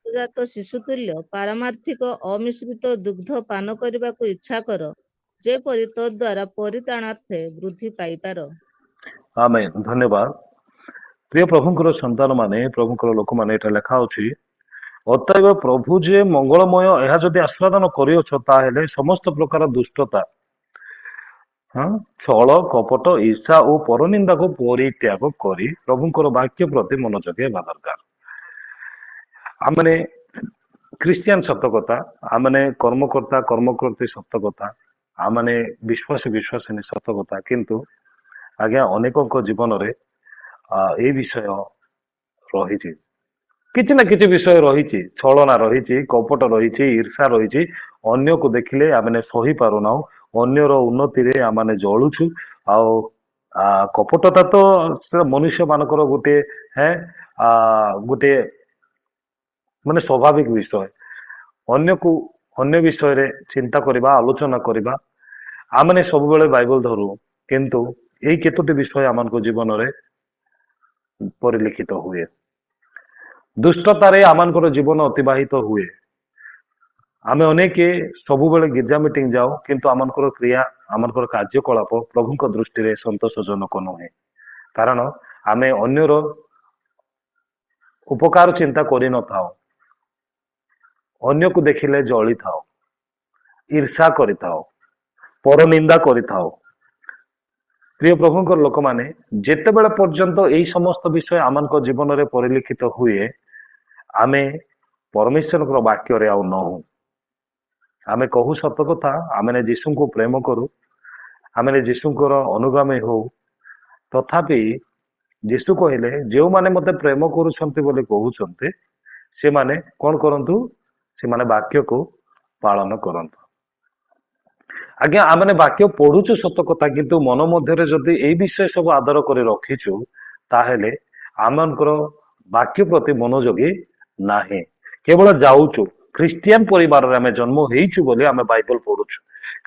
ଜାତ ଶିଶୁତୁଲ୍ୟ ପାରମାର୍ଥିକ ଅମିଶ୍ରିତ ଦୁଗ୍ଧ ପାନ କରିବାକୁ ଇଚ୍ଛା କର, ଯେପରି ତଦ୍ୱାରା ପରିତାଣାର୍ଥେ ବୃଦ୍ଧି ପାଇପାର। ଆମେନ୍, ଧନ୍ୟବାଦ। ପ୍ରିୟ ପ୍ରଭୁଙ୍କର ସନ୍ତାନ ମାନେ, ପ୍ରଭୁଙ୍କର ଲୋକମାନେ, ଏଟା ଲେଖା ଅଛି, ଅତଏବ ପ୍ରଭୁ ଯେ ମଙ୍ଗଳମୟ ଏହା ଯଦି ଆସ୍ୱାଦନ କରିଅଛ, ତାହେଲେ ସମସ୍ତ ପ୍ରକାର ଦୁଷ୍ଟତା, ଛଳ, କପଟ, ଈର୍ଷା ଓ ପରନିନ୍ଦାକୁ ପରିତ୍ୟାଗ କରି ପ୍ରଭୁଙ୍କର ବାକ୍ୟ ପ୍ରତି ମନୋଯୋଗୀ ହେବା ଦରକାର। ଆମେ ଖ୍ରୀଷ୍ଟିଆନ ସତ କଥା, ଆମେ କର୍ମକର୍ତ୍ତା କର୍ମକର୍ତ୍ତୀ ସତ କଥା, ଆମେ ବିଶ୍ୱାସିନୀ ସତ କଥା, କିନ୍ତୁ ଆଜ୍ଞା ଅନେକଙ୍କ ଜୀବନରେ ଏଇ ବିଷୟ ରହିଛି। କିଛି ନା କିଛି ବିଷୟ ରହିଛି, ଛଳନା ରହିଛି, କପଟ ରହିଛି, ଈର୍ଷା ରହିଛି। ଅନ୍ୟକୁ ଦେଖିଲେ ଆମେ ସହି ପାରୁନାହୁଁ, ଅନ୍ୟର ଉନ୍ନତିରେ ଆମେ ଜଳୁଛୁ। ଆଉ କପଟତା ତ ମନୁଷ୍ୟ ମାନଙ୍କର ଗୋଟେ ଗୋଟେ ମାନେ ସ୍ୱାଭାବିକ ବିଷୟ। ଅନ୍ୟ ବିଷୟରେ ଚିନ୍ତା କରିବା, ଆଲୋଚନା କରିବା। ଆମେ ସବୁବେଳେ ବାଇବଲ ଧରୁ, କିନ୍ତୁ ଏଇ କେତୋଟି ବିଷୟ ଆମମାନଙ୍କ ଜୀବନରେ ପରିଲିଖିତ ହୁଏ। ଦୁଷ୍ଟତାରେ ଆମମାନଙ୍କର ଜୀବନ ଅତିବାହିତ ହୁଏ। ଆମେ ଅନେକ ସବୁବେଳେ ଗିର୍ଜା ମିଟିଂ ଯାଉ, କିନ୍ତୁ ଆମମାନଙ୍କର କ୍ରିୟା, ଆମମାନଙ୍କର କାର୍ଯ୍ୟକଳାପ ପ୍ରଭୁଙ୍କ ଦୃଷ୍ଟିରେ ସନ୍ତୋଷଜନକ ନୁହେଁ। କାରଣ ଆମେ ଅନ୍ୟର ଉପକାର ଚିନ୍ତା କରିନଥାଉ, ଅନ୍ୟକୁ ଦେଖିଲେ ଜଳିଥାଉ, ଈର୍ଷା କରିଥାଉ, ପରନିନ୍ଦା କରିଥାଉ। ପ୍ରିୟ ପ୍ରଭୁଙ୍କର ଲୋକମାନେ, ଯେତେବେଳେ ପର୍ଯ୍ୟନ୍ତ ଏଇ ସମସ୍ତ ବିଷୟ ଆମମାନଙ୍କ ଜୀବନରେ ପରିଲିଖିତ ହୁଏ, ଆମେ ପରମେଶ୍ୱରଙ୍କର ବାକ୍ୟରେ ଆଉ ନହୁ। ଆମେ କହୁ ସତ କଥା, ଆମେ ଯୀଶୁଙ୍କୁ ପ୍ରେମ କରୁ, ଆମେ ଯୀଶୁଙ୍କର ଅନୁଗାମୀ ହଉ, ତଥାପି ଯୀଶୁ କହିଲେ ଯେଉଁମାନେ ମତେ ପ୍ରେମ କରୁଛନ୍ତି ବୋଲି କହୁଛନ୍ତି, ସେମାନେ କଣ କରନ୍ତୁ? ସେମାନେ ବାକ୍ୟକୁ ପାଳନ କରନ୍ତୁ। ଆଜ୍ଞା ଆମେ ବାକ୍ୟ ପଢୁଛୁ ସତ କଥା, କିନ୍ତୁ ମନ ମଧ୍ୟରେ ଯଦି ଏଇ ବିଷୟ ସବୁ ଆଦର କରି ରଖିଛୁ, ତାହେଲେ ଆମମାନଙ୍କର ବାକ୍ୟ ପ୍ରତି ମନୋଯୋଗୀ ନାହିଁ। କେବଳ ଯାଉଛୁ, ଖ୍ରୀଷ୍ଟିଆନ ପରିବାରରେ ଆମେ ଜନ୍ମ ହେଇଛୁ ବୋଲି ଆମେ ବାଇବଲ ପଢୁଛୁ,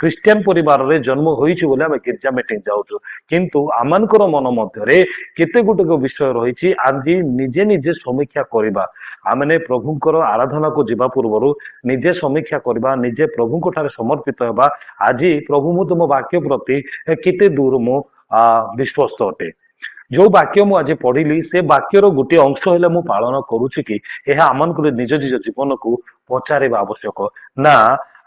ଖ୍ରୀଷ୍ଟିଆନ ପରିବାରରେ ଜନ୍ମ ହୋଇଛୁ ବୋଲି ଆମେ ଗିର୍ଜା ମିଟିଂ ଯାଉଛୁ, କିନ୍ତୁ ଆମମାନଙ୍କର ମନ ମଧ୍ୟରେ କେତେ ଗୋଟିକ ବିଷୟ ରହିଛି। ଆଜି ନିଜେ ନିଜେ ସମୀକ୍ଷା କରିବା, ଆମେ ପ୍ରଭୁଙ୍କର ଆରାଧନାକୁ ଯିବା ପୂର୍ବରୁ ନିଜେ ସମୀକ୍ଷା କରିବା, ନିଜେ ପ୍ରଭୁଙ୍କ ଠାରେ ସମର୍ପିତ ହେବା। ଆଜି ପ୍ରଭୁ ମୁଁ ତୁମ ବାକ୍ୟ ପ୍ରତି କେତେ ଦୂର ମୁଁ ବିଶ୍ୱସ୍ତ ଅଟେ। ଯୋଉ ବାକ୍ୟ ମୁଁ ଆଜି ପଢିଲି, ସେ ବାକ୍ୟର ଗୋଟିଏ ଅଂଶ ହେଲେ ମୁଁ ପାଳନ କରୁଛି କି? ଏହା ଆମମାନଙ୍କର ନିଜ ନିଜ ଜୀବନକୁ ପଚାରିବା ଆବଶ୍ୟକ। ନା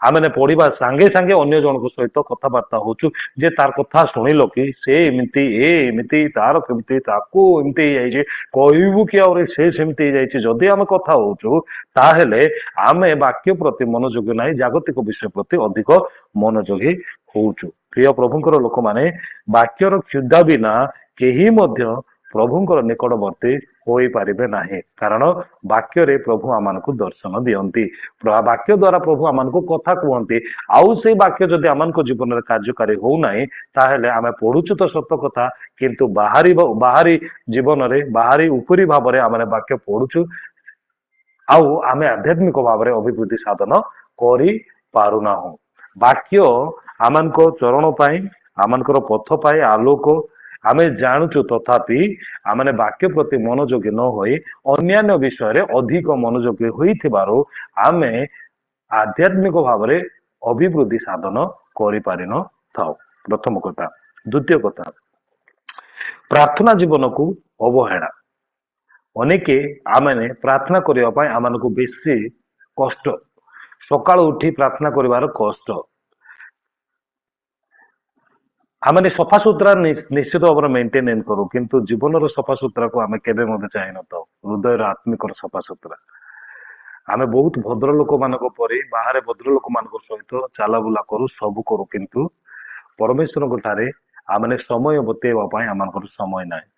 ଆମେ ପଢିବା ସାଙ୍ଗେ ସାଙ୍ଗେ ଅନ୍ୟ ଜଣଙ୍କ ସହିତ କଥାବାର୍ତ୍ତା ହଉଛୁ ଯେ ତାର କଥା ଶୁଣିଲ କି, ସେ ଏମିତି ଏମିତି, ତାର କେମିତି, ତାକୁ ଏମିତି ହେଇଯାଇଛି, କହିବୁ କି ଆହୁରି ସେ ସେମିତି ହେଇଯାଇଛି। ଯଦି ଆମେ କଥା ହଉଛୁ, ତାହେଲେ ଆମେ ବାକ୍ୟ ପ୍ରତି ମନୋଯୋଗୀ ନାହିଁ, ଜାଗତିକ ବିଷୟ ପ୍ରତି ଅଧିକ ମନୋଯୋଗୀ ହଉଛୁ। ପ୍ରିୟ ପ୍ରଭୁଙ୍କର ଲୋକମାନେ, ବାକ୍ୟର କ୍ଷୁଧା ବିନା କେହି ମଧ୍ୟ ପ୍ରଭୁଙ୍କର ନିକଟବର୍ତ୍ତୀ ହୋଇପାରିବେ ନାହିଁ। କାରଣ ବାକ୍ୟରେ ପ୍ରଭୁ ଆମମାନଙ୍କୁ ଦର୍ଶନ ଦିଅନ୍ତି, ବାକ୍ୟ ଦ୍ୱାରା ପ୍ରଭୁ ଆମମାନଙ୍କୁ କଥା କୁହନ୍ତି। ଆଉ ସେଇ ବାକ୍ୟ ଯଦି ଆମମାନଙ୍କ ଜୀବନରେ କାର୍ଯ୍ୟକାରୀ ହଉନାହିଁ, ତାହେଲେ ଆମେ ପଢୁଛୁ ତ ସତ କଥା, କିନ୍ତୁ ବାହାରି ଜୀବନରେ ବାହାରି ଉପରି ଭାବରେ ଆମେ ବାକ୍ୟ ପଢୁଛୁ, ଆଉ ଆମେ ଆଧ୍ୟାତ୍ମିକ ଭାବରେ ଅଭିବୃଦ୍ଧି ସାଧନ କରିପାରୁନାହୁଁ। ବାକ୍ୟ ଆମମାନଙ୍କ ଚରଣ ପାଇଁ, ଆମମାନଙ୍କର ପଥ ପାଇଁ ଆଲୋକ। ଆମେ ଜାଣୁଛୁ, ତଥାପି ଆମେ ବାକ୍ୟ ପ୍ରତି ମନୋଯୋଗୀ ନ ହୋଇ ଅନ୍ୟାନ୍ୟ ବିଷୟରେ ଅଧିକ ମନୋଯୋଗୀ ହୋଇଥିବାରୁ ଆମେ ଆଧ୍ୟାତ୍ମିକ ଭାବରେ ଅଭିବୃଦ୍ଧି ସାଧନ କରିପାରିନଥାଉ। ପ୍ରଥମ କଥା। ଦ୍ୱିତୀୟ କଥା, ପ୍ରାର୍ଥନା ଜୀବନକୁ ଅବହେଳା। ଅନେକେ ଆମେ ପ୍ରାର୍ଥନା କରିବା ପାଇଁ ଆମକୁ ବେଶୀ କଷ୍ଟ, ସକାଳୁ ଉଠି ପ୍ରାର୍ଥନା କରିବାର କଷ୍ଟ। ଆମେ ସଫାସୁତୁରା ନିଶ୍ଚିତ ଭାବରେ ମେଣ୍ଟେନ କରୁ, କିନ୍ତୁ ଜୀବନର ସଫାସୁତୁରାକୁ ଆମେ କେବେ ମଧ୍ୟ ଚାହିଁନଥାଉ। ହୃଦୟର ଆତ୍ମିକର ସଫାସୁତୁରା। ଆମେ ବହୁତ ଭଦ୍ରଲୋକ ମାନଙ୍କ ପରି ବାହାରେ ଭଦ୍ରଲୋକ ମାନଙ୍କ ସହିତ ଚାଲାବୁଲା କରୁ, ସବୁ କରୁ, କିନ୍ତୁ ପରମେଶ୍ୱରଙ୍କ ଠାରେ ଆମେ ସମୟ ବତେଇବା ପାଇଁ ଆମଙ୍କର ସମୟ ନାହିଁ।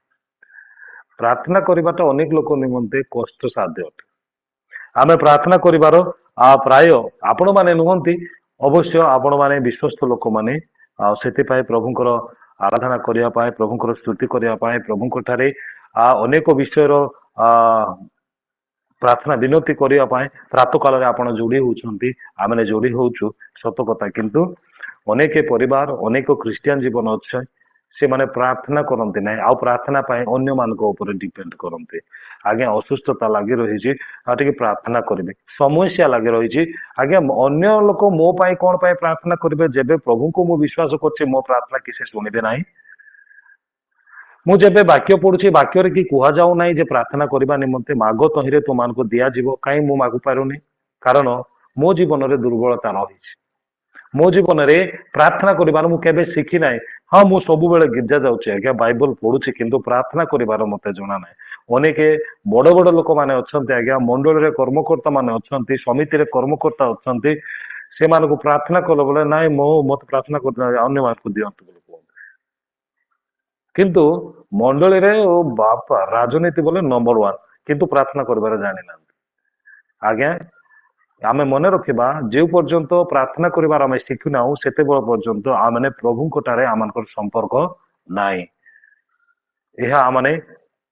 ପ୍ରାର୍ଥନା କରିବାଟା ଅନେକ ଲୋକ ନିମନ୍ତେ କଷ୍ଟସାଧ୍ୟ ଅଟେ। ଆମେ ପ୍ରାର୍ଥନା କରିବାର ପ୍ରାୟ ଆପଣମାନେ ନୁହନ୍ତି, ଅବଶ୍ୟ ଆପଣମାନେ ବିଶ୍ୱସ୍ତ ଲୋକମାନେ ସେଥିପାଇଁ ପ୍ରଭୁଙ୍କର ଆରାଧନା କରିବା ପାଇଁ, ପ୍ରଭୁଙ୍କର ସ୍ତୁତି କରିବା ପାଇଁ, ପ୍ରଭୁଙ୍କ ଠାରେ ଅନେକ ବିଷୟର ପ୍ରାର୍ଥନା ବିନତି କରିବା ପାଇଁ ପ୍ରାତଃ କାଳରେ ଆପଣ ଯୋଡି ହଉଛନ୍ତି, ଆମେ ଯୋଡି ହଉଛୁ, ସତ କଥା। କିନ୍ତୁ ଅନେକ ପରିବାର, ଅନେକ ଖ୍ରୀଷ୍ଟିଆନ ଜୀବନ ଅଛି, ସେମାନେ ପ୍ରାର୍ଥନା କରନ୍ତି ନାହିଁ, ଆଉ ପ୍ରାର୍ଥନା ପାଇଁ ଅନ୍ୟମାନଙ୍କ ଉପରେ ଡିପେଣ୍ଡ କରନ୍ତି। ଆଜ୍ଞା ଅସୁସ୍ଥତା ଲାଗି ରହିଛି, ଆଉ ଟିକେ ପ୍ରାର୍ଥନା କରିବେ। ସମସ୍ୟା ଲାଗି ରହିଛି, ଆଜ୍ଞା ଅନ୍ୟ ଲୋକ ମୋ ପାଇଁ କଣ ପାଇଁ ପ୍ରାର୍ଥନା କରିବେ, ଯେବେ ପ୍ରଭୁଙ୍କୁ ମୁଁ ବିଶ୍ୱାସ କରୁଛି ମୋ ପ୍ରାର୍ଥନା କି ସେ ଶୁଣିବେ ନାହିଁ। ମୁଁ ଯେବେ ବାକ୍ୟ ପଢୁଛି, ବାକ୍ୟରେ କି କୁହାଯାଉ ନାହିଁ ଯେ ପ୍ରାର୍ଥନା କରିବା ନିମନ୍ତେ ମାଗ ତହିଁରେ ତୁମମାନଙ୍କୁ ଦିଆଯିବ, କାହିଁ ମୁଁ ମାଗୁ ପାରୁନି? କାରଣ ମୋ ଜୀବନରେ ଦୁର୍ବଳତା ରହିଛି। ମୋ ଜୀବନରେ ପ୍ରାର୍ଥନା କରିବାର ମୁଁ କେବେ ଶିଖି ନାହିଁ। ହଁ ମୁଁ ସବୁବେଳେ ଗିର୍ଜା ଯାଉଛି, ଆଜ୍ଞା ବାଇବଲ ପଢୁଛି, କିନ୍ତୁ ପ୍ରାର୍ଥନା କରିବାର ମତେ ଜଣା ନାହିଁ। ଅନେକ ବଡ ବଡ ଲୋକମାନେ ଅଛନ୍ତି, ଆଜ୍ଞା ମଣ୍ଡଳୀରେ କର୍ମକର୍ତ୍ତା ମାନେ ଅଛନ୍ତି, ସମିତିରେ କର୍ମକର୍ତ୍ତା ଅଛନ୍ତି, ସେମାନଙ୍କୁ ପ୍ରାର୍ଥନା କଲା ବେଳେ ନାଇଁ ମତେ ପ୍ରାର୍ଥନା କରି ଅନ୍ୟମାନଙ୍କୁ ଦିଅନ୍ତୁ ବୋଲି କୁହନ୍ତୁ। କିନ୍ତୁ ମଣ୍ଡଳୀରେ ବାପା ରାଜନୀତି ବୋଲେ ନମ୍ବର 1, କିନ୍ତୁ ପ୍ରାର୍ଥନା କରିବାରେ ଜାଣିନାହାନ୍ତି। ଆଜ୍ଞା ଆମେ ମନେ ରଖିବା, ଯେଉଁ ପର୍ଯ୍ୟନ୍ତ ପ୍ରାର୍ଥନା କରିବାର ଆମେ ଶିଖୁନାହୁଁ ସେତେବେଳେ ପର୍ଯ୍ୟନ୍ତ ଆମେ ପ୍ରଭୁଙ୍କ ଠାରେ ଆମଙ୍କର ସମ୍ପର୍କ ନାହିଁ। ଏହା ଆମେ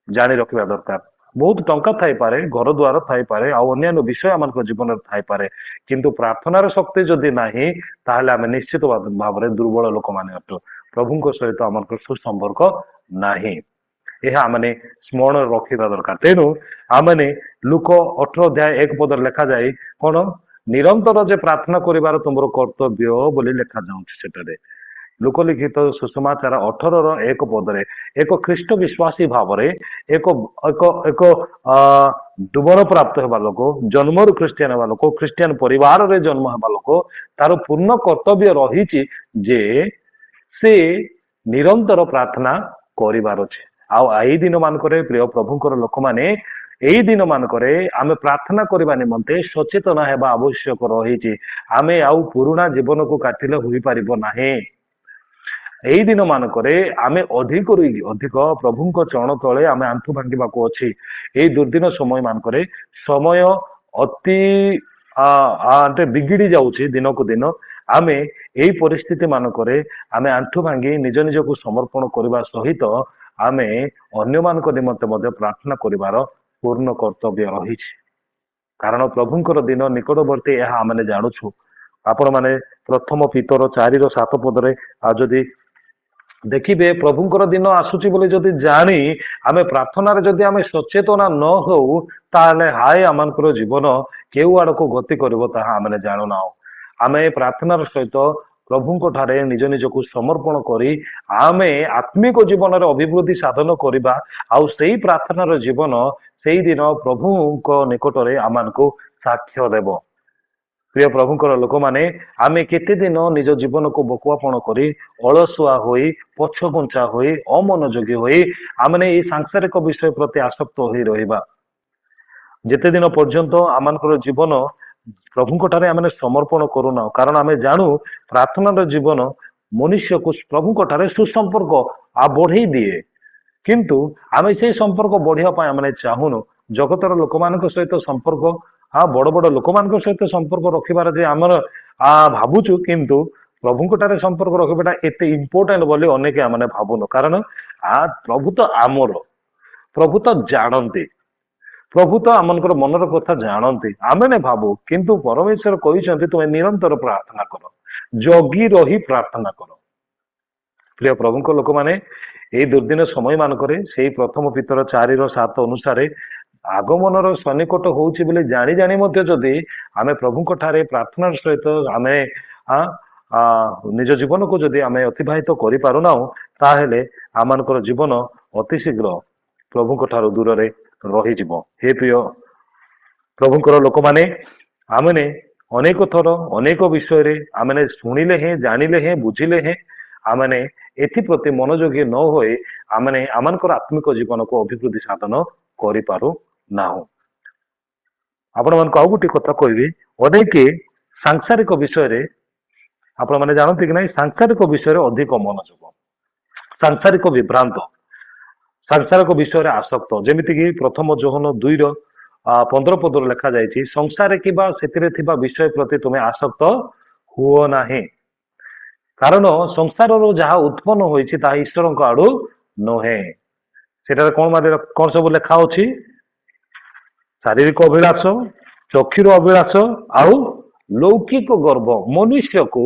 ଜାଣି ରଖିବା ଦରକାର। ବହୁତ ଟଙ୍କା ଥାଇପାରେ, ଘର ଦ୍ୱାର ଥାଇପାରେ, ଆଉ ଅନ୍ୟାନ୍ୟ ବିଷୟ ଆମଙ୍କ ଜୀବନରେ ଥାଇପାରେ, କିନ୍ତୁ ପ୍ରାର୍ଥନାର ଶକ୍ତି ଯଦି ନାହିଁ ତାହେଲେ ଆମେ ନିଶ୍ଚିତ ଭାବରେ ଦୁର୍ବଳ ଲୋକମାନେ ଅଟୁ। ପ୍ରଭୁଙ୍କ ସହିତ ଆମଙ୍କର ସୁସମ୍ପର୍କ ନାହିଁ, ଏହା ଆମେ ସ୍ମରଣ ରଖିବା ଦରକାର। ତେଣୁ ଆମେ ଲୁକ 18:1 ଲେଖାଯାଏ କଣ, ନିରନ୍ତର ଯେ ପ୍ରାର୍ଥନା କରିବାର ତୁମର କର୍ତ୍ତବ୍ୟ ବୋଲି ଲେଖାଯାଉଛି ସେଠାରେ। ଲୋକଲିଖିତ ସୁଷମାଚାର 18:1 ଏକ ଖ୍ରୀଷ୍ଟ ବିଶ୍ୱାସୀ ଭାବରେ ଏକ ଏକ ଏକ ଡୁବର ପ୍ରାପ୍ତ ହେବା ଲୋକ, ଜନ୍ମରୁ ଖ୍ରୀଷ୍ଟିଆନ ହେବା ଲୋକ, ଖ୍ରୀଷ୍ଟିଆନ ପରିବାରରେ ଜନ୍ମ ହେବା ଲୋକ, ତାର ପୂର୍ଣ୍ଣ କର୍ତ୍ତବ୍ୟ ରହିଛି ଯେ ସେ ନିରନ୍ତର ପ୍ରାର୍ଥନା କରିବାର ଅଛି। ଆଉ ଏଇ ଦିନ ମାନଙ୍କରେ ପ୍ରିୟ ପ୍ରଭୁଙ୍କର ଲୋକମାନେ, ଏଇ ଦିନ ମାନଙ୍କରେ ଆମେ ପ୍ରାର୍ଥନା କରିବା ନିମନ୍ତେ ସଚେତନ ହେବା ଆବଶ୍ୟକ ରହିଛି। ଆମେ ଆଉ ପୁରୁଣା ଜୀବନକୁ କାଟିଲେ ହୋଇପାରିବ ନାହିଁ। ଏଇ ଦିନ ମାନଙ୍କରେ ଆମେ ଅଧିକରୁ ଅଧିକ ପ୍ରଭୁଙ୍କ ଚରଣ ତଳେ ଆମେ ଆଣ୍ଠୁ ଭାଙ୍ଗିବାକୁ ଅଛି। ଏଇ ଦୁର୍ଦିନ ସମୟ ମାନଙ୍କରେ ସମୟ ଅତି ବିଗିଡି ଯାଉଛି ଦିନକୁ ଦିନ। ଆମେ ଏଇ ପରିସ୍ଥିତି ମାନଙ୍କରେ ଆମେ ଆଣ୍ଠୁ ଭାଙ୍ଗି ନିଜ ନିଜକୁ ସମର୍ପଣ କରିବା ସହିତ ଆମେ ଅନ୍ୟମାନଙ୍କ ନିମନ୍ତେ ମଧ୍ୟ ପ୍ରାର୍ଥନା କରିବାର ପୂର୍ଣ୍ଣ କର୍ତ୍ତବ୍ୟ ରହିଛି। କାରଣ ପ୍ରଭୁଙ୍କର ଦିନ ନିକଟବର୍ତ୍ତୀ ଏହା ଆମେ ଜାଣୁଛୁ। ଆପଣ ମାନେ ପ୍ରଥମ ପିତର 4:7 ଯଦି ଦେଖିବେ, ପ୍ରଭୁଙ୍କର ଦିନ ଆସୁଛି ବୋଲି ଯଦି ଜାଣି ଆମେ ପ୍ରାର୍ଥନାରେ ଯଦି ଆମେ ସଚେତନା ନ ହଉ, ତାହେଲେ ହାୟ ଆମଙ୍କର ଜୀବନ କେଉଁ ଆଡକୁ ଗତି କରିବ ତାହା ଆମେ ଜାଣୁନାହୁଁ। ଆମେ ପ୍ରାର୍ଥନାର ସହିତ ପ୍ରଭୁଙ୍କ ଠାରେ ନିଜ ନିଜକୁ ସମର୍ପଣ କରି ଆମେ ଆତ୍ମିକ ଜୀବନରେ ଅଭିବୃଦ୍ଧି ସାଧନ କରିବା। ଆଉ ସେଇ ପ୍ରାର୍ଥନାର ଜୀବନ ସେଇଦିନ ପ୍ରଭୁଙ୍କ ନିକଟରେ ଆମକୁ ସାକ୍ଷ୍ୟ ଦେବ। ପ୍ରିୟ ପ୍ରଭୁଙ୍କର ଲୋକମାନେ, ଆମେ କେତେ ଦିନ ନିଜ ଜୀବନକୁ ବକୁଆପଣ କରି, ଅଳସୁଆ ହୋଇ, ପଛଘୁଞ୍ଚା ହୋଇ, ଅମନୋଯୋଗୀ ହୋଇ ଆମେ ଏଇ ସାଂସାରିକ ବିଷୟ ପ୍ରତି ଆସକ୍ତ ହୋଇ ରହିବା? ଯେତେ ଦିନ ପର୍ଯ୍ୟନ୍ତ ଆମଙ୍କର ଜୀବନ ପ୍ରଭୁଙ୍କ ଠାରେ ଆମେ ସମର୍ପଣ କରୁନାହୁଁ। କାରଣ ଆମେ ଜାଣୁ ପ୍ରାର୍ଥନାର ଜୀବନ ମନୁଷ୍ୟକୁ ପ୍ରଭୁଙ୍କ ଠାରେ ସୁସମ୍ପର୍କ ବଢେଇ ଦିଏ। କିନ୍ତୁ ଆମେ ସେଇ ସମ୍ପର୍କ ବଢିବା ପାଇଁ ଆମେ ଚାହୁଁନୁ। ଜଗତର ଲୋକମାନଙ୍କ ସହିତ ସମ୍ପର୍କ, ବଡ ବଡ ଲୋକମାନଙ୍କ ସହିତ ସମ୍ପର୍କ ରଖିବାର ଯେ ଆମର ଭାବୁଛୁ, କିନ୍ତୁ ପ୍ରଭୁଙ୍କ ଠାରେ ସମ୍ପର୍କ ରଖିବାଟା ଏତେ ଇମ୍ପୋର୍ଟାଣ୍ଟ ବୋଲି ଅନେକ ଆମେ ଭାବୁନୁ। କାରଣ ପ୍ରଭୁ ତ ଆମର, ପ୍ରଭୁ ତ ଜାଣନ୍ତି, ପ୍ରଭୁ ତ ଆମଙ୍କର ମନର କଥା ଜାଣନ୍ତି, ଆମେ ଭାବୁ। କିନ୍ତୁ ପରମେଶ୍ୱର କହିଛନ୍ତି ତୁମେ ନିରନ୍ତର ପ୍ରାର୍ଥନା କର, ଜଗି ରହି ପ୍ରାର୍ଥନା କର। ପ୍ରିୟ ପ୍ରଭୁଙ୍କ ଲୋକମାନେ, ଏଇ ଦୁର୍ଦିନ ସମୟ ମାନଙ୍କରେ ସେଇ ପ୍ରଥମ ପିତର 4:7 ଅନୁସାରେ ଆଗମନର ସନ୍ନିକଟ ହଉଛି ବୋଲି ଜାଣି ଜାଣି ମଧ୍ୟ ଯଦି ଆମେ ପ୍ରଭୁଙ୍କ ଠାରେ ପ୍ରାର୍ଥନାର ସହିତ ଆମେ ନିଜ ଜୀବନକୁ ଯଦି ଆମେ ଅତିବାହିତ କରିପାରୁନାହୁଁ, ତାହେଲେ ଆମମାନଙ୍କର ଜୀବନ ଅତି ଶୀଘ୍ର ପ୍ରଭୁଙ୍କ ଠାରୁ ଦୂରରେ ରହିଯିବ। ହେ ପ୍ରିୟ ପ୍ରଭୁଙ୍କର ଲୋକମାନେ, ଆମେ ଅନେକ ଥର ଅନେକ ବିଷୟରେ ଆମେ ଶୁଣିଲେ ହିଁ, ଜାଣିଲେ ହିଁ, ବୁଝିଲେ ହିଁ ଆମେ ଏଥିପ୍ରତି ମନୋଯୋଗୀ ନ ହୋଇ ଆମେ ଆମମାନଙ୍କର ଆତ୍ମିକ ଜୀବନକୁ ଅଭିବୃଦ୍ଧି ସାଧନ କରିପାରୁ ନାହୁଁ। ଆପଣମାନଙ୍କୁ ଆଉ ଗୋଟେ କଥା କହିବି, ଅନେକ ସାଂସାରିକ ବିଷୟରେ ଆପଣମାନେ ଜାଣନ୍ତି କି ନାହିଁ, ସାଂସାରିକ ବିଷୟରେ ଅଧିକ ମନୋଯୋଗ, ସାଂସାରିକ ବିଭ୍ରାନ୍ତ, ସାଂସାରିକ ବିଷୟରେ ଆସକ୍ତ। ଯେମିତିକି ପ୍ରଥମ ଯୋହନ 2:15 ପଦରେ ଲେଖାଯାଇଛି, ସଂସାରେ କିମ୍ବା ସେଥିରେ ଥିବା ବିଷୟ ପ୍ରତି ତୁମେ ଆସକ୍ତ ହୁଅ ନାହିଁ, କାରଣ ସଂସାରରୁ ଯାହା ଉତ୍ପନ୍ନ ହୋଇଛି ତାହା ଈଶ୍ୱରଙ୍କ ଆଡୁ ନୁହେଁ। ସେଠାରେ କଣ ସବୁ ଲେଖା ଅଛି? ଶାରୀରିକ ଅଭିଳାଷ, ଚକ୍ଷୁର ଅଭିଳାଷ ଆଉ ଲୌକିକ ଗର୍ବ ମନୁଷ୍ୟକୁ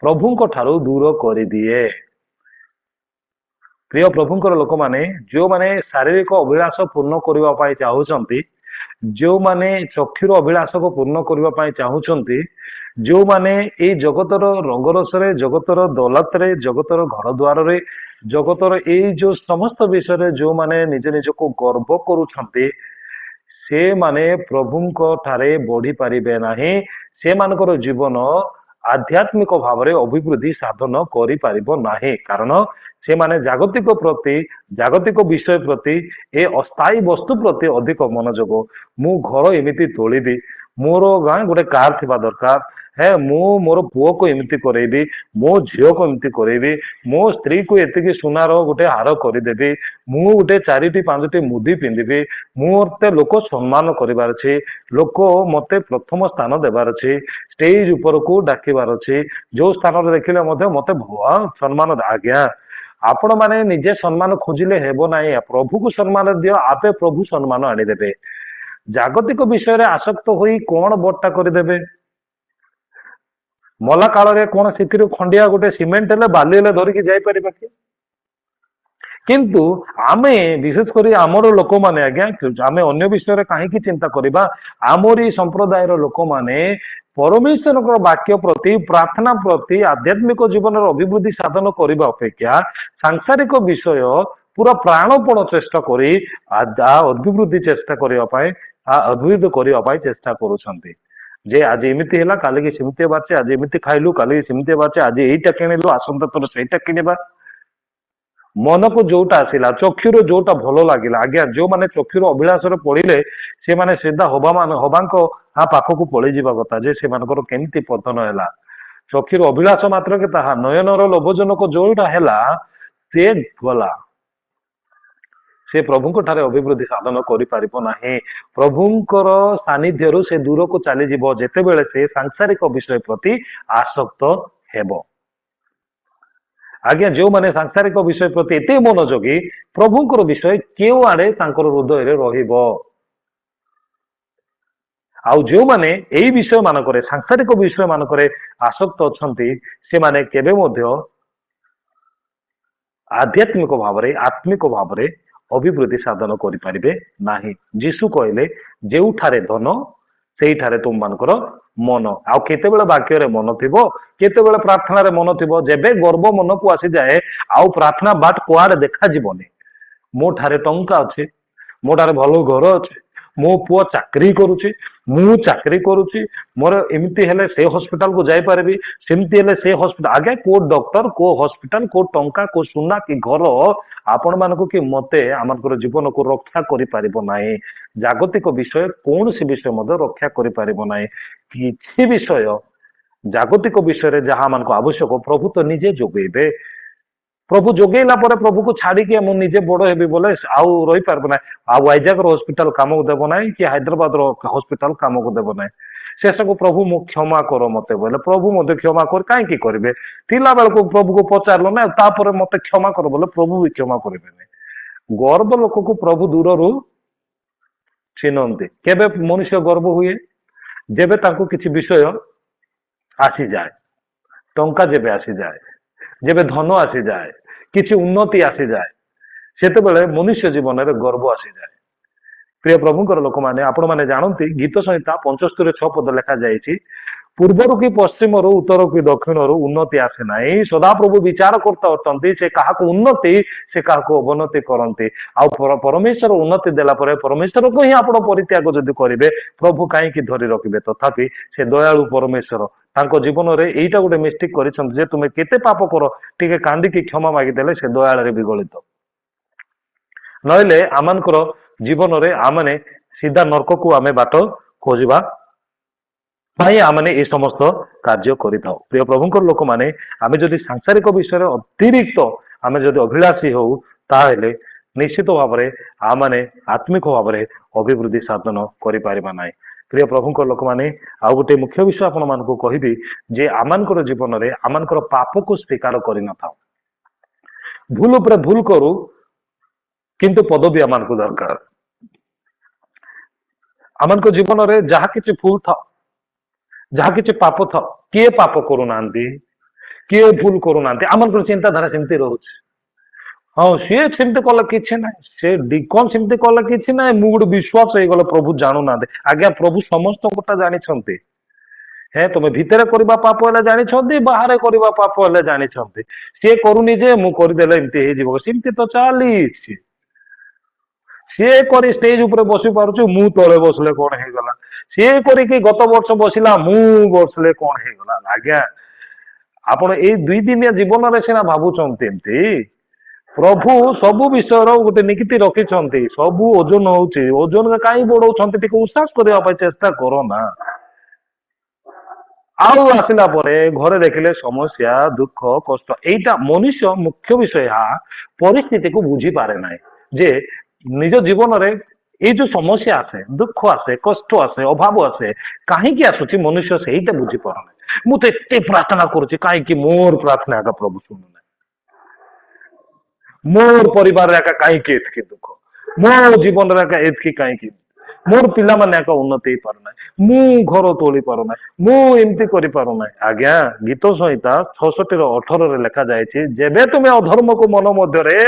ପ୍ରଭୁଙ୍କ ଠାରୁ ଦୂର କରିଦିଏ। ପ୍ରିୟ ପ୍ରଭୁଙ୍କର ଲୋକମାନେ, ଯେଉଁମାନେ ଶାରୀରିକ ଅଭିଳାଷ ପୂର୍ଣ୍ଣ କରିବା ପାଇଁ ଚାହୁଁଛନ୍ତି, ଯେଉଁମାନେ ଚକ୍ଷୁର ଅଭିଳାଷକୁ ପୂର୍ଣ୍ଣ କରିବା ପାଇଁ ଚାହୁଁଛନ୍ତି, ଯେଉଁମାନେ ଏଇ ଜଗତର ରଙ୍ଗରସରେ, ଜଗତର ଦୌଲତରେ, ଜଗତର ଘର ଦ୍ୱାରରେ, ଜଗତର ଏଇ ଯୋଉ ସମସ୍ତ ବିଷୟରେ ଯେଉଁମାନେ ନିଜ ନିଜକୁ ଗର୍ବ କରୁଛନ୍ତି, ସେମାନେ ପ୍ରଭୁଙ୍କ ଠାରେ ବଢି ପାରିବେ ନାହିଁ। ସେମାନଙ୍କର ଜୀବନ ଆଧ୍ୟାତ୍ମିକ ଭାବରେ ଅଭିବୃଦ୍ଧି ସାଧନ କରିପାରିବ ନାହିଁ, କାରଣ ସେମାନେ ଜାଗତିକ ବିଷୟ ପ୍ରତି, ଏ ଅସ୍ଥାୟୀ ବସ୍ତୁ ପ୍ରତି ଅଧିକ ମନୋଯୋଗ। ମୁଁ ଘର ଏମିତି ତୋଳିବି, ମୋର ଗୋଟେ କାର ଥିବା ଦରକାର, ମୁଁ ମୋର ପୁଅକୁ ଏମିତି କରେଇବି, ମୋ ଝିଅକୁ ଏମିତି କରେଇବି, ମୋ ସ୍ତ୍ରୀକୁ ଏତିକି ସୁନାର ଗୋଟେ ହାର କରିଦେବି, ମୁଁ ଗୋଟେ 4ଟି 5ଟି ମୁଦି ପିନ୍ଧିବି, ମତେ ଲୋକ ସମ୍ମାନ କରିବାର ଅଛି, ଲୋକ ମତେ ପ୍ରଥମ ସ୍ଥାନ ଦେବାର ଅଛି, ଷ୍ଟେଜ ଉପରକୁ ଡାକିବାର ଅଛି, ଯୋଉ ସ୍ଥାନରେ ଦେଖିଲେ ମଧ୍ୟ ମତେ ସମ୍ମାନ। ଆଜ୍ଞା, ଆପଣ ମାନେ ନିଜେ ସମ୍ମାନ ଖୋଜିଲେ ହେବ ନାହିଁ, ପ୍ରଭୁକୁ ସମ୍ମାନ ଦିଅ, ଆପେ ପ୍ରଭୁ ସମ୍ମାନ ଆଣିଦେବେ। ଜାଗତିକ ବିଷୟରେ ଆସକ୍ତ ହୋଇ କଣ ବଡଟା କରିଦେବେ? ମଲା କାଳରେ କଣ ସେଥିରୁ ଖଣ୍ଡିଆ ଗୋଟେ ସିମେଣ୍ଟ ହେଲେ, ବାଲି ହେଲେ ଧରିକି ଯାଇପାରିବା କି? କିନ୍ତୁ ଆମେ ବିଶେଷ କରି ଆମର ଲୋକମାନେ, ଆଜ୍ଞା, ଆମେ ଅନ୍ୟ ବିଷୟରେ କାହିଁକି ଚିନ୍ତା କରିବା? ଆମରି ସମ୍ପ୍ରଦାୟର ଲୋକମାନେ ପରମେଶ୍ୱରଙ୍କ ବାକ୍ୟ ପ୍ରତି, ପ୍ରାର୍ଥନା ପ୍ରତି, ଆଧ୍ୟାତ୍ମିକ ଜୀବନର ଅଭିବୃଦ୍ଧି ସାଧନ କରିବା ଅପେକ୍ଷା ସାଂସାରିକ ବିଷୟ ପୁରା ପ୍ରାଣପଣ ଚେଷ୍ଟା କରି ଅଭିବୃଦ୍ଧି କରିବା ପାଇଁ ଚେଷ୍ଟା କରୁଛନ୍ତି। ଯେ ଆଜି ଏମିତି ହେଲା, କାଲିକି ସେମିତି ହେବାଛି, ଆଜି ଏମିତି ଖାଇଲୁ, କାଲିକି ସେମିତି ହେବାଛି, ଆଜି ଏଇଟା କିଣିଲୁ, ଆସନ୍ତା ଥର ସେଇଟା କିଣିବା। ମନକୁ ଯୋଉଟା ଆସିଲା, ଚକ୍ଷୁରୁ ଯୋଉଟା ଭଲ ଲାଗିଲା, ଆଜ୍ଞା, ଯୋଉମାନେ ଚକ୍ଷୁର ଅଭିଳାଷରେ ପଡିଲେ ସେମାନେ ସିଧା ହବାଙ୍କ ପାଖକୁ ପଳେଇଯିବା କଥା, ଯେ ସେମାନଙ୍କର କେମିତି ପତନ ହେଲା। ଚକ୍ଷୁର ଅଭିଳାଷ ମାତ୍ରକେ ତାହା ନୟନର ଲୋଭଜନକ ଯୋଉଟା ହେଲା, ସେ ଗଲା, ସେ ପ୍ରଭୁଙ୍କ ଠାରେ ଅଭିବୃଦ୍ଧି ସାଧନ କରିପାରିବ ନାହିଁ। ପ୍ରଭୁଙ୍କର ସାନ୍ନିଧ୍ୟରୁ ସେ ଦୂରକୁ ଚାଲିଯିବ ଯେତେବେଳେ ସେ ସାଂସାରିକ ବିଷୟ ପ୍ରତି ଆସକ୍ତ ହେବ। ଆଜ୍ଞା, ଯୋଉମାନେ ସାଂସାରିକ ବିଷୟ ପ୍ରତି ଏତେ ମନୋଯୋଗୀ, ପ୍ରଭୁଙ୍କର ବିଷୟ କେଉଁ ଆଡେ ତାଙ୍କର ହୃଦୟରେ ରହିବ? ଆଉ ଯୋଉମାନେ ଏଇ ବିଷୟ ମାନଙ୍କରେ, ସାଂସାରିକ ବିଷୟ ମାନଙ୍କରେ ଆସକ୍ତ ଅଛନ୍ତି, ସେମାନେ କେବେ ମଧ୍ୟ ଆଧ୍ୟାତ୍ମିକ ଭାବରେ, ଆତ୍ମିକ ଭାବରେ ଅଭିବୃଦ୍ଧି ସାଧନ କରିପାରିବେ ନାହିଁ। ଯୀଶୁ କହିଲେ, ଯେଉଁଠାରେ ଧନ ସେଇଠାରେ ତୁମମାନଙ୍କର ମନ। ଆଉ କେତେବେଳେ ବାକ୍ୟରେ ମନ ଥିବ, କେତେବେଳେ ପ୍ରାର୍ଥନାରେ ମନ ଥିବ। ଯେବେ ଗର୍ବ ମନକୁ ଆସିଯାଏ, ଆଉ ପ୍ରାର୍ଥନା ବାଟ କୁଆଡେ ଦେଖାଯିବନି। ମୋ ଠାରେ ଟଙ୍କା ଅଛି, ମୋ ଠାରେ ଭଲ ଘର ଅଛି, ମୋ ପୁଅ ଚାକିରି କରୁଛି, ମୁଁ ଚାକିରି କରୁଛି, ମୋର ଏମିତି ହେଲେ ସେ ହସ୍ପିଟାଲକୁ ଯାଇପାରିବି, ସେମିତି ହେଲେ ସେ ହସ୍ପିଟାଲ। ଆଜ୍ଞା, କୋଉ ଡକ୍ଟର, କୋଉ ହସ୍ପିଟାଲ, କୋଉ ଟଙ୍କା, କୋଉ ସୁନା କି ଘର ଆପଣ ମାନଙ୍କୁ କି ମତେ ଆମଙ୍କର ଜୀବନକୁ ରକ୍ଷା କରିପାରିବ ନାହିଁ। ଜାଗତିକ ବିଷୟ କୌଣସି ବିଷୟ ମଧ୍ୟ ରକ୍ଷା କରିପାରିବ ନାହିଁ। କିଛି ବିଷୟ ଜାଗତିକ ବିଷୟରେ ଯାହା ମାନଙ୍କୁ ଆବଶ୍ୟକ ପ୍ରଭୁ ତ ନିଜେ ଯୋଗେଇବେ। ପ୍ରଭୁ ଯୋଗେଇଲା ପରେ ପ୍ରଭୁକୁ ଛାଡିକି ମୁଁ ନିଜେ ବଡ ହେବି ବୋଲେ ଆଉ ରହିପାରିବ ନାହିଁ। ଆଉ ୱାଇଜାଗର ହସ୍ପିଟାଲ କାମକୁ ଦେବ ନାହିଁ, କି ହାଇଦ୍ରାବାଦର ହସ୍ପିଟାଲ କାମକୁ ଦେବ ନାହିଁ। ଶେଷକୁ ପ୍ରଭୁ ମୁଁ କ୍ଷମା କର ମତେ ବୋଲେ ପ୍ରଭୁ ମୋତେ କ୍ଷମା କର, କାହିଁକି କରିବେ? ଥିଲା ବେଳକୁ ପ୍ରଭୁକୁ ପଚାରିଲ ନା, ତାପରେ ମତେ କ୍ଷମା କର ବୋଲେ ପ୍ରଭୁ ବି କ୍ଷମା କରିବେନି। ଗର୍ବ ଲୋକକୁ ପ୍ରଭୁ ଦୂରରୁ ଚିହ୍ନନ୍ତି। କେବେ ମନୁଷ୍ୟ ଗର୍ବ ହୁଏ? ଯେବେ ତାଙ୍କୁ କିଛି ବିଷୟ ଆସିଯାଏ, ଟଙ୍କା ଯେବେ ଆସିଯାଏ, ଯେବେ ଧନ ଆସିଯାଏ, କିଛି ଉନ୍ନତି ଆସିଯାଏ, ସେତେବେଳେ ମନୁଷ୍ୟ ଜୀବନରେ ଗର୍ବ ଆସିଯାଏ। ପ୍ରିୟ ପ୍ରଭୁଙ୍କର ଲୋକମାନେ, ଆପଣ ମାନେ ଜାଣନ୍ତି, ଗୀତ ସଂହିତା 75:6 ଲେଖାଯାଇଛି, ପୂର୍ବରୁ କି ପଶ୍ଚିମରୁ ଉତ୍ତର କି ଦକ୍ଷିଣରୁ ଉନ୍ନତି ଆସେ ନାହିଁ। ସଦାପ୍ରଭୁ ବିଚାର କରତା ଅଟନ୍ତି। ସେ କାହାକୁ ଉନ୍ନତି ସେ କାହାକୁ ଅବନତି କରନ୍ତି। ଆଉ ପରମେଶ୍ୱର ଉନ୍ନତି ଦେଲା ପରେ ପରମେଶ୍ୱରକୁ ହିଁ ଆପଣ ପରିତ୍ୟାଗ ଯଦି କରିବେ ପ୍ରଭୁ କାହିଁକି ଧରି ରଖିବେ। ତଥାପି ସେ ଦୟାଳୁ ପରମେଶ୍ୱର ତାଙ୍କ ଜୀବନରେ ଏଇଟା ଗୋଟେ ମିଷ୍ଟେକ୍ କରିଛନ୍ତି ଯେ ତୁମେ କେତେ ପାପ କର ଟିକେ କାନ୍ଦିକି କ୍ଷମା ମାଗିଦେଲେ ସେ ଦୟାଳରେ ବିଗଳିତ। ନହେଲେ ଆମମାନଙ୍କର ଜୀବନରେ ଆମେ ସିଧା ନର୍କକୁ ଆମେ ବାଟ ଖୋଜିବା ପାଇଁ ଆମେ ଏ ସମସ୍ତ କାର୍ଯ୍ୟ କରିଥାଉ। ପ୍ରିୟ ପ୍ରଭୁଙ୍କର ଲୋକମାନେ ଆମେ ଯଦି ସାଂସାରିକ ବିଷୟରେ ଅତିରିକ୍ତ ଆମେ ଯଦି ଅଭିଳାଷୀ ହଉ ତାହେଲେ ନିଶ୍ଚିତ ଭାବରେ ଆମେ ଆତ୍ମିକ ଭାବରେ ଅଭିବୃଦ୍ଧି ସାଧନ କରିପାରିବା ନାହିଁ। ପ୍ରିୟ ପ୍ରଭୁଙ୍କର ଲୋକମାନେ ଆଉ ଗୋଟେ ମୁଖ୍ୟ ବିଷୟ ଆପଣମାନଙ୍କୁ କହିବି ଯେ ଆମମାନଙ୍କର ଜୀବନରେ ଆମମାନଙ୍କର ପାପକୁ ସ୍ୱୀକାର କରିନଥାଉ। ଭୁଲ ଉପରେ ଭୁଲ କରୁ କିନ୍ତୁ ପଦବୀ ଆମମାନଙ୍କୁ ଦରକାର। ଆମମାନଙ୍କ ଜୀବନରେ ଯାହା କିଛି ଭୁଲ ଥାଉ ଯାହା କିଛି ପାପ ଥାଉ କିଏ ପାପ କରୁନାହାନ୍ତି କିଏ ଭୁଲ କରୁନାହାନ୍ତି ଆମମାନଙ୍କର ଚିନ୍ତାଧାରା ସେମିତି ରହୁଛି। ହଁ ସିଏ ସେମିତି କଲେ କିଛି ନାହିଁ ସେ କଣ ସେମିତି କଲେ କିଛି ନାହିଁ ମୁଁ ଗୋଟେ ବିଶ୍ୱାସ ହେଇଗଲେ ପ୍ରଭୁ ଜାଣୁନାହାନ୍ତି। ଆଜ୍ଞା ପ୍ରଭୁ ସମସ୍ତ କଥା ଜାଣିଛନ୍ତି। ହେ ତୁମେ ଭିତରେ କରିବା ପାପ ହେଲେ ଜାଣିଛନ୍ତି ବାହାରେ କରିବା ପାପ ହେଲେ ଜାଣିଛନ୍ତି। ସିଏ କରୁନି ଯେ ମୁଁ କରିଦେଲେ ଏମିତି ହେଇଯିବ ସେମିତି ତ ଚାଲିଛି। ସିଏ କରି ଷ୍ଟେଜ ଉପରେ ବସି ପାରୁଛୁ ମୁଁ ତଳେ ବସିଲେ କଣ ହେଇଗଲା। ସିଏ କରିକି ଗତ ବର୍ଷ ବସିଲା ମୁଁ ବସିଲେ କଣ ହେଇଗଲା। ଆଜ୍ଞା ଆପଣ ଏଇ 2 ଦିନିଆ ଜୀବନରେ ସିନା ଭାବୁଛନ୍ତି ଏମିତି ପ୍ରଭୁ ସବୁ ବିଷୟର ଗୋଟେ ନୀତି ରଖିଛନ୍ତି। ସବୁ ଓଜନ ହଉଛି ଓଜନରେ କାହିଁ ବଢଉଛନ୍ତି ଟିକେ ଉଶ୍ୱାସ କରିବା ପାଇଁ ଚେଷ୍ଟା କର ନା। ଆଉ ଆସିଲା ପରେ ଘରେ ଦେଖିଲେ ସମସ୍ୟା ଦୁଃଖ କଷ୍ଟ ଏଇଟା ମନୁଷ୍ୟ ମୁଖ୍ୟ ବିଷୟ ଏହା ପରିସ୍ଥିତିକୁ ବୁଝିପାରେ ନାହିଁ ଯେ ନିଜ ଜୀବନରେ ଏଇ ଯୋଉ ସମସ୍ୟା ଆସେ ଦୁଃଖ ଆସେ କଷ୍ଟ ଆସେ ଅଭାବ ଆସେ କାହିଁକି ଆସୁଛି ମନୁଷ୍ୟ ସେଇଟା ବୁଝିପାରୁନାହିଁ। ମୁଁ ତ ଏତେ ପ୍ରାର୍ଥନା କରୁଛି କାହିଁକି ମୋର ପ୍ରାର୍ଥନା ଏକା ପ୍ରଭୁ ଶୁଣୁନାହିଁ। ମୋର ପରିବାରରେ ଏକା କାହିଁକି ଏତିକି ଦୁଃଖ ମୋ ଜୀବନରେ ଏକା ଏତିକି କାହିଁକି ମୋର ପିଲାମାନେ ଏକା ଉନ୍ନତି ହେଇପାରୁନାହିଁ ମୁଁ ଘର ତୋଳି ପାରୁନାହିଁ ମୁଁ ଏମିତି କରିପାରୁନାହିଁ। ଆଜ୍ଞା ଗୀତ ସଂହିତା 66:18 ଲେଖା ଯାଇଛି ଯେବେ ତୁମେ ଅଧର୍ମକୁ ମନ ମଧ୍ୟରେ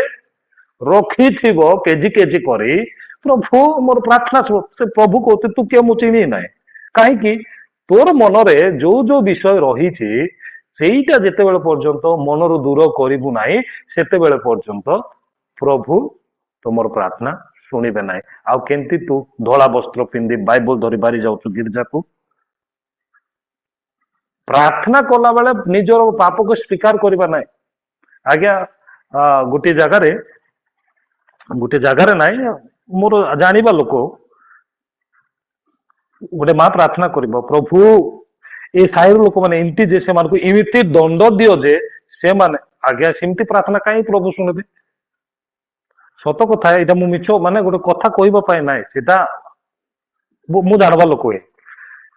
ରଖିଥିବ କେଜି କେଜି କରି ପ୍ରଭୁ ମୋର ପ୍ରାର୍ଥନା ସେ ପ୍ରଭୁ କହୁଛି ତୁ କିଏ ମୁଁ ଚିହ୍ନି ନାହିଁ। କାହିଁକି ତୋର ମନରେ ଯୋଉ ଯୋଉ ବିଷୟ ରହିଛି ସେଇଟା ଯେତେବେଳେ ପର୍ଯ୍ୟନ୍ତ ମନରୁ ଦୂର କରିବୁ ନାହିଁ ସେତେବେଳେ ପର୍ଯ୍ୟନ୍ତ ପ୍ରଭୁ ତୁମର ପ୍ରାର୍ଥନା ଶୁଣିବେ ନାହିଁ। ଆଉ କେମିତି ତୁ ଧଳା ବସ୍ତ୍ର ପିନ୍ଧି ବାଇବଲ ଧରି ବାହାରି ଯାଉଛୁ ଗିର୍ଜାକୁ। ପ୍ରାର୍ଥନା କଲା ବେଳେ ନିଜର ପାପକୁ ସ୍ୱୀକାର କରିବା ନାହିଁ। ଆଜ୍ଞା ଗୋଟେ ଜାଗାରେ ନାହିଁ ମୋର ଜାଣିବା ଲୋକ ଗୋଟେ ମା ପ୍ରାର୍ଥନା କରିବ ପ୍ରଭୁ ଏ ସାହିର ଲୋକମାନେ ଏମିତି ଯେ ସେମାନଙ୍କୁ ଏମିତି ଦଣ୍ଡ ଦିଅ ଯେ ସେମାନେ ଆଜ୍ଞା ସେମିତି ପ୍ରାର୍ଥନା କାହିଁ ପ୍ରଭୁ ଶୁଣିବେ। ସତ କଥା ଏଇଟା ମୁଁ ମିଛ ମାନେ ଗୋଟେ କଥା କହିବା ପାଇଁ ନାହିଁ ସେଟା ମୁଁ ଜାଣବା ଲୋକ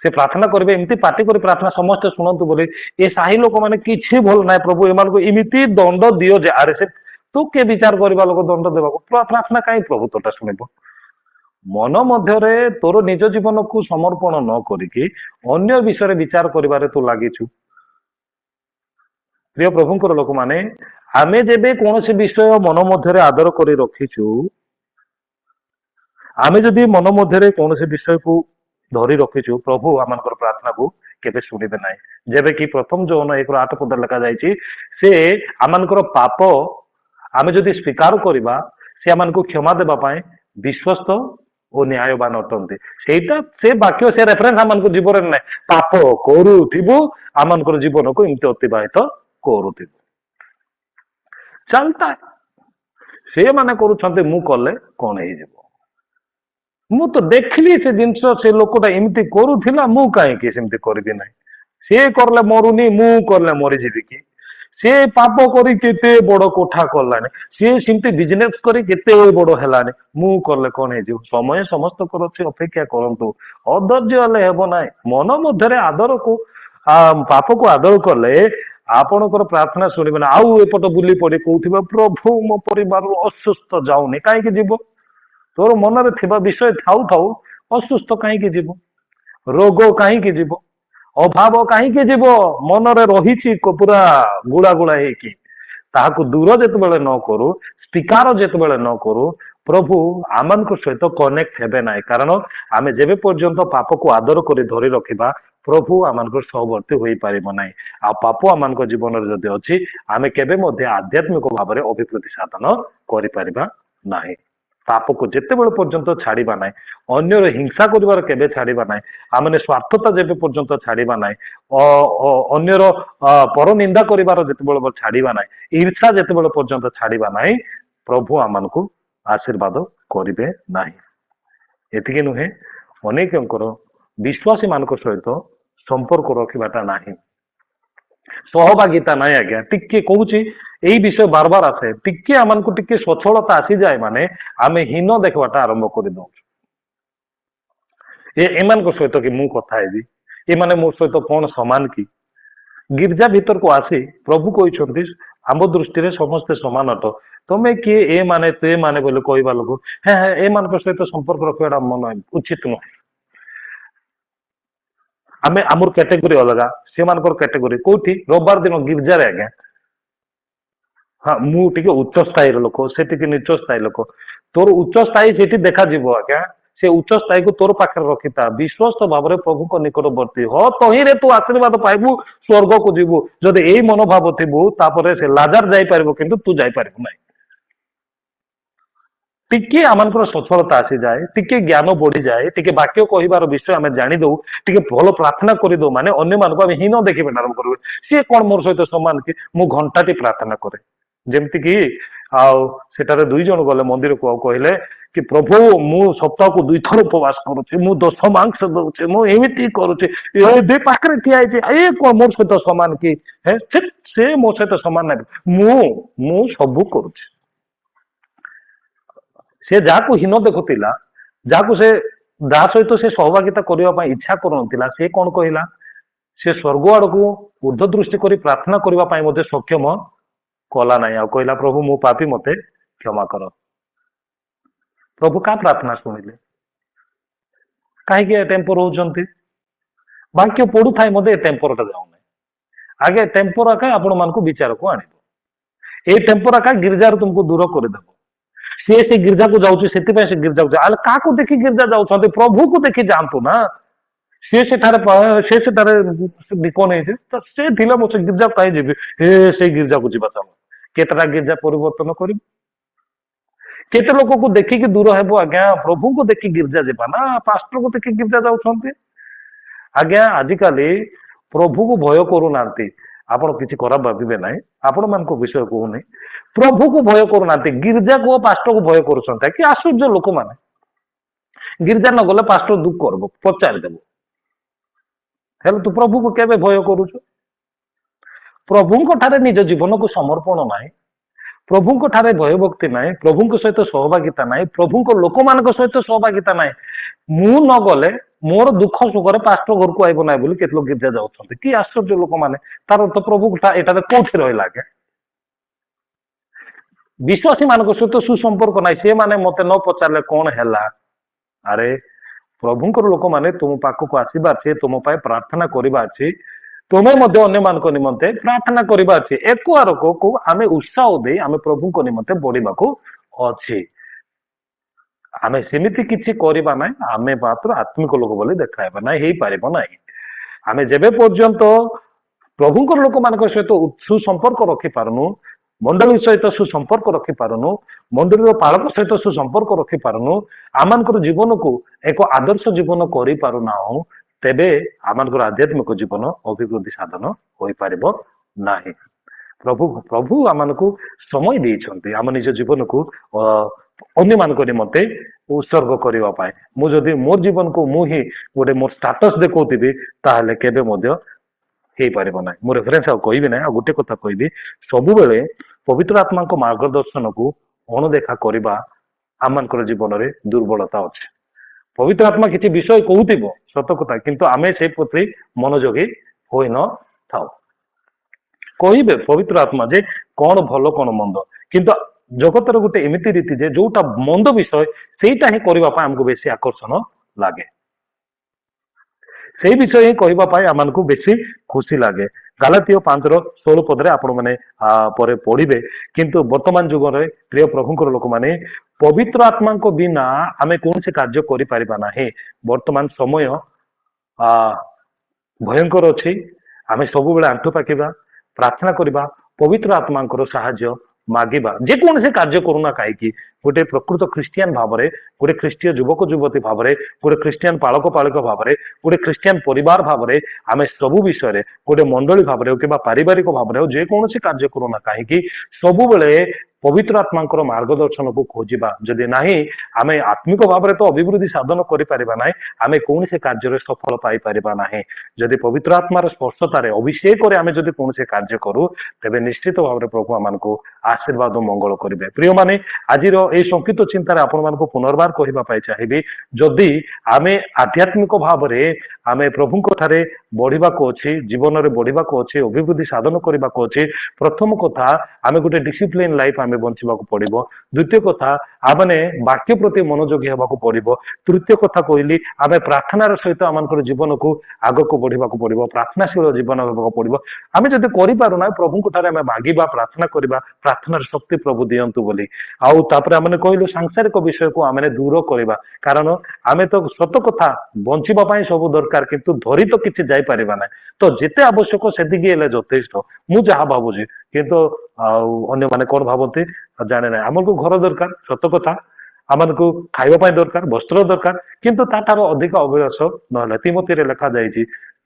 ସେ ପ୍ରାର୍ଥନା କରିବେ ଏମିତି ପାଟି କରି ପ୍ରାର୍ଥନା ସମସ୍ତେ ଶୁଣନ୍ତୁ ବୋଲି ଏ ସାହି ଲୋକମାନେ କିଛି ଭଲ ନାହିଁ ପ୍ରଭୁ ଏମାନଙ୍କୁ ଏମିତି ଦଣ୍ଡ ଦିଅ ଯେ ଆରେ ସେ ତୁ କିଏ ବିଚାର କରିବା ଲୋକ ଦଣ୍ଡ ଦେବାକୁ ପ୍ରାର୍ଥନା କାହିଁ ପ୍ରଭୁ ତୋଟା ଶୁଣିବ। ମନ ମଧ୍ୟରେ ତୋର ନିଜ ଜୀବନକୁ ସମର୍ପଣ ନ କରିକି ଅନ୍ୟ ବିଷୟରେ ବିଚାର କରିବାରେ ତୁ ଲାଗିଛୁ। ପ୍ରିୟ ପ୍ରଭୁଙ୍କର ଲୋକମାନେ ଆମେ ଯେବେ କୌଣସି ବିଷୟ ମନ ମଧ୍ୟରେ ଆଦର କରି ରଖିଛୁ ଆମେ ଯଦି ମନ ମଧ୍ୟରେ କୌଣସି ବିଷୟକୁ ଧରି ରଖିଛୁ ପ୍ରଭୁ ଆମମାନଙ୍କର ପ୍ରାର୍ଥନାକୁ କେବେ ଶୁଣିବେ ନାହିଁ। ଯେବେ କି ପ୍ରଥମ ଯୌନ 1:8 ଲେଖା ଯାଇଛି ସେ ଆମମାନଙ୍କର ପାପ ଆମେ ଯଦି ସ୍ୱୀକାର କରିବା ସେ ଆମମାନଙ୍କୁ କ୍ଷମା ଦେବା ପାଇଁ ବିଶ୍ୱସ୍ତ ଓ ନ୍ୟାୟବାନ ଅଟନ୍ତି। ସେଇଟା ସେ ବାକ୍ୟ ସେ ରେଫରେନ୍ସ ଆମମାନଙ୍କ ଜୀବନରେ ନାହିଁ। ପାପ କରୁଥିବୁ ଆମମାନଙ୍କର ଜୀବନକୁ ଏମିତି ଅତିବାହିତ କରୁଥିବୁ ଚାଲତା ସେମାନେ କରୁଛନ୍ତି ମୁଁ କଲେ କଣ ହେଇଯିବ। ମୁଁ ତ ଦେଖିଲି ସେ ଜିନିଷ ସେ ଲୋକଟା ଏମିତି କରୁଥିଲା ମୁଁ କାହିଁକି ସେମିତି କରିବି ନାହିଁ। ସିଏ କରିଲେ ମରୁନି ମୁଁ କରିଲେ ମରିଯିବି କି। ସିଏ ପାପ କରି କେତେ ବଡ କୋଠା କଲାଣି ସିଏ ସେମିତି ବିଜନେସ କରି କେତେ ବଡ ହେଲାଣି ମୁଁ କଲେ କଣ ହେଇଯିବ। ସମୟ ସମସ୍ତଙ୍କର ଅଛି ଅପେକ୍ଷା କରନ୍ତୁ ଅଧୈର୍ଯ୍ୟ ହେଲେ ହେବ ନାହିଁ। ମନ ମଧ୍ୟରେ ଆଦରକୁ ପାପକୁ ଆଦର କଲେ ଆପଣଙ୍କର ପ୍ରାର୍ଥନା ଶୁଣିବେନି। ଆଉ ଏପଟ ବୁଲି ପଡି କହୁଥିବେ ପ୍ରଭୁ ମୋ ପରିବାରରୁ ଅସୁସ୍ଥ ଯାଉନି କାହିଁକି ଯିବ। ତୋର ମନରେ ଥିବା ବିଷୟ ଥାଉ ଥାଉ ଅସୁସ୍ଥ କାହିଁକି ଯିବ ରୋଗ କାହିଁକି ଯିବ ଅଭାବ କାହିଁକି ଯିବ। ମନରେ ରହିଛି ପୁରା ଗୁଳା ଗୁଳା ହେଇକି ତାହାକୁ ଦୂର ଯେତେବେଳେ ନ କରୁ ସ୍ୱୀକାର ଯେତେବେଳେ ନ କରୁ ପ୍ରଭୁ ଆମମାନଙ୍କ ସହିତ କନେକ୍ଟ ହେବେ ନାହିଁ। କାରଣ ଆମେ ଯେବେ ପର୍ଯ୍ୟନ୍ତ ପାପକୁ ଆଦର କରି ଧରି ରଖିବା प्रभु आमको सहवर्ती हो पार ना आ पाप आम जीवन जदि अच्छी आम केवे आध्यात्मिक भाव में अभिवृद्धि साधन करा पाप को जिते बड़े पर्यंत छाड़ा ना अन्यर हिंसा कर केवे छाड़ा ना आम स्वार्थता जेबे पर्यंत छाड़ा ना अन्यर पर निंदा कर जिते छाड़ा ना ईर्षा जिते बड़े पर्यंत छाड़ा ना प्रभु आमको आशीर्वाद करेंगे ना एति नुहे अनेक विश्वासी मान सहित संपर्क रखाटा ना सहभागिता ना आज्ञा टिके कहूँ यही विषय बार बार आसे टिके आमको टिके स्वच्छलता आसी जाए माने आम हीन देखवाटा आरंभ कर दौ एमान सहित कि मु कथा हेबी एमाने मो सहित कौन समान कि गिरजा भीतर को आसी प्रभु कहते आम दृष्टि समस्ते समान अट तमें किए ए माने ते माने बोले कहवा लोक हाँ हाँ ए मान सहित संपर्क रखा मन उचित नुहे आम आमर कैटेगोरी अलग से कैटेगोरी कौटी रविवार दिन गिरजार आज्ञा हाँ मुझे उच्च स्थायी लोक से नीच स्थायी लोक तोर उच्च स्थायी से देखा आज्ञा से उच्च स्थायी को तोर पाखे रखिता विश्वस्त भाव में प्रभु को निकटवर्ती हो तही रे तू आशीर्वाद पाइबू स्वर्ग को जीवु जदि यही मनोभाव थी तापर से लाजार जापर किंतु तू जापर ना टिके आमर सफलता आसी जाए टिके ज्ञान बढ़ी जाए टिके वाक्य कहबार विषय आम जाणीदू टिके भल प्रार्थना करदे माने अन्य मानक हीन देखिए आरंभ करेंगे सी कौन मोर सहित सामान कि मु घंटाटी प्रार्थना करे जमती कि आठारे दुई जन गले मंदिर को कहले कि प्रभु मु सप्ताह को 2 थर उपवास करुचे मु 10 मांस दौचे मुझे करुचे पाखे ठिया कौन मोर सहित सामान कि से मो सहित सामान ना मु सबू करुचे से जहाँ हीन देखुला जहाँ से जहाँ सहित से सहभागिता करने इच्छा करुला से कौन कहला से स्वर्ग आड़ को ऊर्ध्व दृष्टि कर प्रार्थना करने सक्षम कला ना आ कहला प्रभु मु पापी मते क्षमा कर प्रभु क्या प्रार्थना शुणिले कहीं टेम्पर होती वाक्य पढ़ू थाए मत टेम्परटा जाऊना आगे टेम्पर आका आपण मान विचार को आण ये टेम्पर आका गिरजार तुमको दूर करदेव से गिरजा को जाऊँ से गिरजा को क्या देखी गिरजा जाऊँ प्रभु को देखी जातु ना से कौन से गिरजा कहीं जी से गिरजा को जीवा चल केतटा गिरजा परिवर्तन कर केते लोक को देखिकी दूर हेबो आज्ञा प्रभु को देखी गिरजा जीवा ना पास्टर को देखी गिरजा जाऊँ आज्ञा आजिकाली प्रभु को भय करूना आपण किसी खराब भावे ना आपण मान विषय कहूनी प्रभु को भय करूना गिरजा को पास्टर को भय कर कि आश्चर्य लोक मैंने गिरजा न गले पास्टर दुख कर पचारिदेव हेल्ले तू प्रभु को केवे भय करुचु प्रभु ठारे निज जीवन को समर्पण ना प्रभु ठारे भयभक्ति ना प्रभु सहित सहभागिता ना प्रभु लोक मान सहित सहभागिता ना मु न गले मोर दुख सुख पास्टर घर को आईब ना बोली केते लोग गिरजा जाउछन्ते कि आश्चर्य लोक माने तार अर्थ प्रभु एटारे कोठी रहिला के विश्वासी मान सहित सुसंपर्क ना से माने मते न पचारले कौन हैला अरे प्रभुंकर लोक माने तुम पाखक आसीबार छे तुम पाए प्रार्थना करिबा छी तुम्हें मध्य अन्य मान निमंते प्रार्थना करिबा छी एक आरक को आमे उत्साह दे आमे प्रभुंक निमंते बढ़िबाको अछि आमे सेमिति किछि करिबा नै आमे मात्र आत्मिक लोक बोली देखाइबा नै हेई पारिबो नै आमे जेबे पर्यंत प्रभुंकर लोक मानक सहित सुसंपर्क रखि पारनु मंडली सहित सुसंपर्क रखि पारनु मंडली पालक सहित सुसंपर्क रखि पारनु आमानकर जीवन को एक आदर्श जीवन करि पारुना तेबे आमानकर आध्यात्मिक जीवन अभिवृद्धि साधन होई पारिबो नाही प्रभु प्रभु आमानकु समय देइछन्ति आम निज जीवन को अन्य मान निमंते उत्सर्ग करबा पाए मु जदि मोर जीवन को मु ही गोटे मोर स्टेटस देखौथिबी ताहले केबे मध्य हे पारिबो ना मो रेफरेंस आ कहबी ना गोटे कथा कहबी सबु बेले पवित्र आत्मा को मार्गदर्शन को अणदेखा करबा आमनकर जीवन रे दुर्बलता अछि पवित्र आत्मा किसी विषय कहूथिबो सत कथा किंतु आमे से प्रति मनोयोगी होई न थाओ कहबे पवित्र आत्मा जे कौन भलो कौन मंद किंतु जगतर गोटे एमिति रीति जे जोटा मंद विषय सेटा ही करबा पा हमको बेसी आकर्षण लागे से विषय ही कहबा पाए आमनकु बेसी खुशी लागे गालातियो 5:16 पदरे आपण माने परे पढ़िबे किंतु वर्तमान जुग रे प्रिय प्रभुंकर लोक माने पवित्र आत्मा को बिना आमे कौन से कार्य करि परिबा नाही वर्तमान समय ଭୟଙ୍କର ଅଛି। ଆମେ ସବୁବେଳେ ଆଣ୍ଠୁ ପାକିବା, ପ୍ରାର୍ଥନା କରିବା, ପବିତ୍ର ଆତ୍ମାଙ୍କର ସାହାଯ୍ୟ ମାଗିବା। ଯେକୌଣସି କାର୍ଯ୍ୟ କରୁନା କାହିଁକି ଗୋଟେ ପ୍ରକୃତ ଖ୍ରୀଷ୍ଟିଆନ ଭାବରେ, ଗୋଟେ ଖ୍ରୀଷ୍ଟୀୟ ଯୁବକ ଯୁବତୀ ଭାବରେ, ଗୋଟେ ଖ୍ରୀଷ୍ଟିଆନ ପାଳକ ପାଳିକ ଭାବରେ, ଗୋଟେ ଖ୍ରୀଷ୍ଟିଆନ ପରିବାର ଭାବରେ ଆମେ ସବୁ ବିଷୟରେ ଗୋଟେ ମଣ୍ଡଳୀ ଭାବରେ ହଉ କିମ୍ବା ପାରିବାରିକ ଭାବରେ ହଉ ଯେକୌଣସି କାର୍ଯ୍ୟ କରୁନା କାହିଁକି ସବୁବେଳେ ପବିତ୍ର ଆତ୍ମାଙ୍କର ମାର୍ଗଦର୍ଶନକୁ ଖୋଜିବା। ଯଦି ନାହିଁ ଆମେ ଆତ୍ମିକ ଭାବରେ ତ ଅଭିବୃଦ୍ଧି ସାଧନ କରିପାରିବା ନାହିଁ, ଆମେ କୌଣସି କାର୍ଯ୍ୟରେ ସଫଳ ପାଇପାରିବା ନାହିଁ। ଯଦି ପବିତ୍ର ଆତ୍ମାର ସ୍ପର୍ଶତାରେ ଅଭିଷେକରେ ଆମେ ଯଦି କୌଣସି କାର୍ଯ୍ୟ କରୁ ତେବେ ନିଶ୍ଚିତ ଭାବରେ ପ୍ରଭୁ ଆମମାନଙ୍କୁ ଆଶୀର୍ବାଦ ମଙ୍ଗଳ କରିବେ। ପ୍ରିୟମାନେ, ଆଜିର ଏହି ସଂକ୍ଷିପ୍ତ ଚିନ୍ତାରେ ଆପଣମାନଙ୍କୁ ପୁନର୍ବାର କହିବା ପାଇଁ ଚାହିଁବି, ଯଦି ଆମେ ଆଧ୍ୟାତ୍ମିକ ଭାବରେ ଆମେ ପ୍ରଭୁଙ୍କ ଠାରେ ବଢିବାକୁ ଅଛି, ଜୀବନରେ ବଢିବାକୁ ଅଛି, ଅଭିବୃଦ୍ଧି ସାଧନ କରିବାକୁ ଅଛି, ପ୍ରଥମ କଥା ଆମେ ଗୋଟେ ଡିସିପ୍ଲିନ ଲାଇଫ ଆମେ ବଞ୍ଚିବାକୁ ପଡିବ। ଦ୍ୱିତୀୟ କଥା ଆମେ ବାକ୍ୟ ପ୍ରତି ମନୋଯୋଗୀ ହେବାକୁ ପଡିବ। ତୃତୀୟ କଥା କହିଲି ଆମେ ପ୍ରାର୍ଥନାର ସହିତ ଆମଙ୍କର ଜୀବନକୁ ଆଗକୁ ବଢିବାକୁ ପଡିବ, ପ୍ରାର୍ଥନାଶୀଳ ଜୀବନ ହେବାକୁ ପଡିବ। ଆମେ ଯଦି କରିପାରୁନା ପ୍ରଭୁଙ୍କ ଠାରେ ଆମେ ମାଗିବା, ପ୍ରାର୍ଥନା କରିବା, ପ୍ରାର୍ଥନାର ଶକ୍ତି ପ୍ରଭୁ ଦିଅନ୍ତୁ ବୋଲି। ଆଉ ତାପରେ ଆମେ କହିଲୁ ସାଂସାରିକ ବିଷୟକୁ ଆମେ ଦୂର କରିବା, କାରଣ ଆମେ ତ ସତ କଥା ବଞ୍ଚିବା ପାଇଁ ସବୁ ଦରକାର କିନ୍ତୁ ଧରି ତ କିଛି ଯାଇପାରିବା ନାହିଁ। ତ ଯେତେ ଆବଶ୍ୟକ ସେତିକି ହେଲେ ଯଥେଷ୍ଟ, ମୁଁ ଯାହା ଭାବୁଛି। କିନ୍ତୁ ଆଉ ଅନ୍ୟମାନେ କଣ ଭାବନ୍ତି ଜାଣେ ନାହିଁ। ଆମକୁ ଘର ଦରକାର ସତ କଥା, ଆମକୁ ଖାଇବା ପାଇଁ ଦରକାର, ବସ୍ତ୍ର ଦରକାର, କିନ୍ତୁ ତାଠାରୁ ଅଧିକ ଅଭିଳାଷ ନହେଲେ ତିମୋଥୀରେ ଲେଖାଯାଇଛି,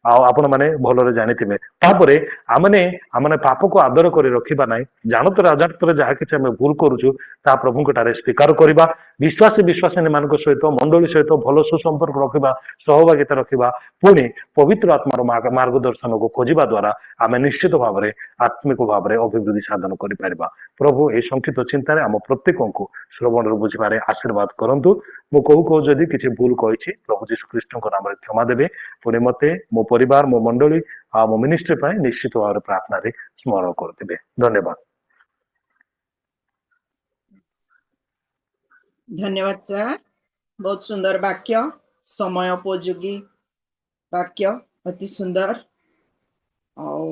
ଆଉ ଆପଣମାନେ ଭଲରେ ଜାଣିଥିବେ। ତାପରେ ଆମେ ପାପକୁ ଆଦର କରି ରଖିବା ନାହିଁ, ଜାଣତରେ ଅଜାଣତରେ ଯାହା କିଛି ଆମେ ଭୁଲ କରୁଛୁ ତାହା ପ୍ରଭୁଙ୍କ ଠାରେ ସ୍ୱୀକାର କରିବା, ବିଶ୍ୱାସୀ ମାନଙ୍କ ସହିତ ମଣ୍ଡଳୀ ସହିତ ଭଲ ସୁସମ୍ପର୍କ ରଖିବା, ସହଭାଗିତା ରଖିବା, ପୁଣି ପବିତ୍ର ଆତ୍ମାର ମାର୍ଗଦର୍ଶନକୁ ଖୋଜିବା ଦ୍ୱାରା ଆମେ ନିଶ୍ଚିତ ଭାବରେ ଆତ୍ମିକ ଭାବରେ ଅଭିବୃଦ୍ଧି ସାଧନ କରିପାରିବା। ପ୍ରଭୁ ଏହି ସଂକ୍ଷିପ୍ତ ଚିନ୍ତାରେ ଆମ ପ୍ରତ୍ୟେକଙ୍କୁ ଶ୍ରବଣରୁ ବୁଝିବାରେ ଆଶୀର୍ବାଦ କରନ୍ତୁ। ମୁଁ କହୁ କହୁ ଯଦି କିଛି ଭୁଲ କହିଛି ପ୍ରଭୁ ଯୀଶୁ ଖ୍ରୀଷ୍ଟଙ୍କ ନାମରେ କ୍ଷମା ଦେବେ। ପୁଣି ମତେ, ମୋ ପରିବାର, ମୋ ମଣ୍ଡଳୀ ଆଉ ମୋ ମିନିଷ୍ଟ୍ରି ପାଇଁ ନିଶ୍ଚିତ ଭାବରେ ପ୍ରାର୍ଥନାରେ ସ୍ମରଣ କରୁଥିବେ। ଧନ୍ୟବାଦ। ଧନ୍ୟବାଦ ସାର୍, ବହୁତ ସୁନ୍ଦର ବାକ୍ୟ, ସମୟ ଉପଯୋଗୀ ବାକ୍ୟ, ଅତି ସୁନ୍ଦର ଆଉ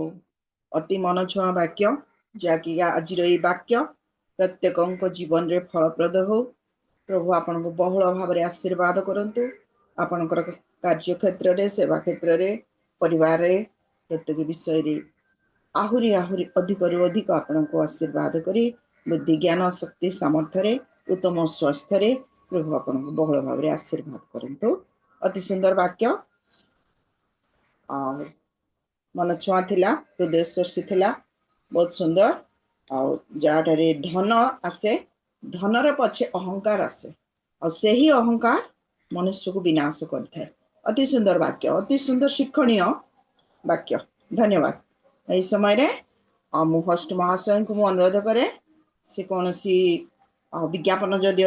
ଅତି ମନଛୁଆଁ ବାକ୍ୟ, ଯାହାକି ଆଜିର ଏଇ ବାକ୍ୟ ପ୍ରତ୍ୟେକଙ୍କ ଜୀବନରେ ଫଳପ୍ରଦ ହଉ। ପ୍ରଭୁ ଆପଣଙ୍କୁ ବହୁଳ ଭାବରେ ଆଶୀର୍ବାଦ କରନ୍ତୁ। ଆପଣଙ୍କର କାର୍ଯ୍ୟକ୍ଷେତ୍ରରେ, ସେବା କ୍ଷେତ୍ରରେ, ପରିବାରରେ ପ୍ରତ୍ୟେକ ବିଷୟରେ ଆହୁରି ଅଧିକରୁ ଅଧିକ ଆପଣଙ୍କୁ ଆଶୀର୍ବାଦ କରି ବୁଦ୍ଧି, ଜ୍ଞାନ, ଶକ୍ତି, ସାମର୍ଥ୍ୟରେ, ଉତ୍ତମ ସ୍ୱାସ୍ଥ୍ୟରେ ପ୍ରଭୁ ଆପଣଙ୍କୁ ବହୁଳ ଭାବରେ ଆଶୀର୍ବାଦ କରନ୍ତୁ। ଅତି ସୁନ୍ଦର ବାକ୍ୟ, ଆଉ ମନ ଛୁଆଁ ଥିଲା, ହୃଦୟସ୍ପର୍ଶୀ ଥିଲା, ବହୁତ ସୁନ୍ଦର। ଆଉ ଯାହାଠାରେ ଧନ ଆସେ, ଧନର ପଛେ ଅହଙ୍କାର ଆସେ, ଆଉ ସେହି ଅହଙ୍କାର ମନୁଷ୍ୟକୁ ବିନାଶ କରିଥାଏ। ଅତି ସୁନ୍ଦର ବାକ୍ୟ, ଅତି ସୁନ୍ଦର ଶିକ୍ଷଣୀୟ ବାକ୍ୟ। ଧନ୍ୟବାଦ। ଏହି ସମୟରେ ମୁଁ ହୋଷ୍ଟ ମହାଶୟଙ୍କୁ ମୁଁ ଅନୁରୋଧ କରେ, ସେ କୌଣସି ବିଜ୍ଞାପନ ଯଦି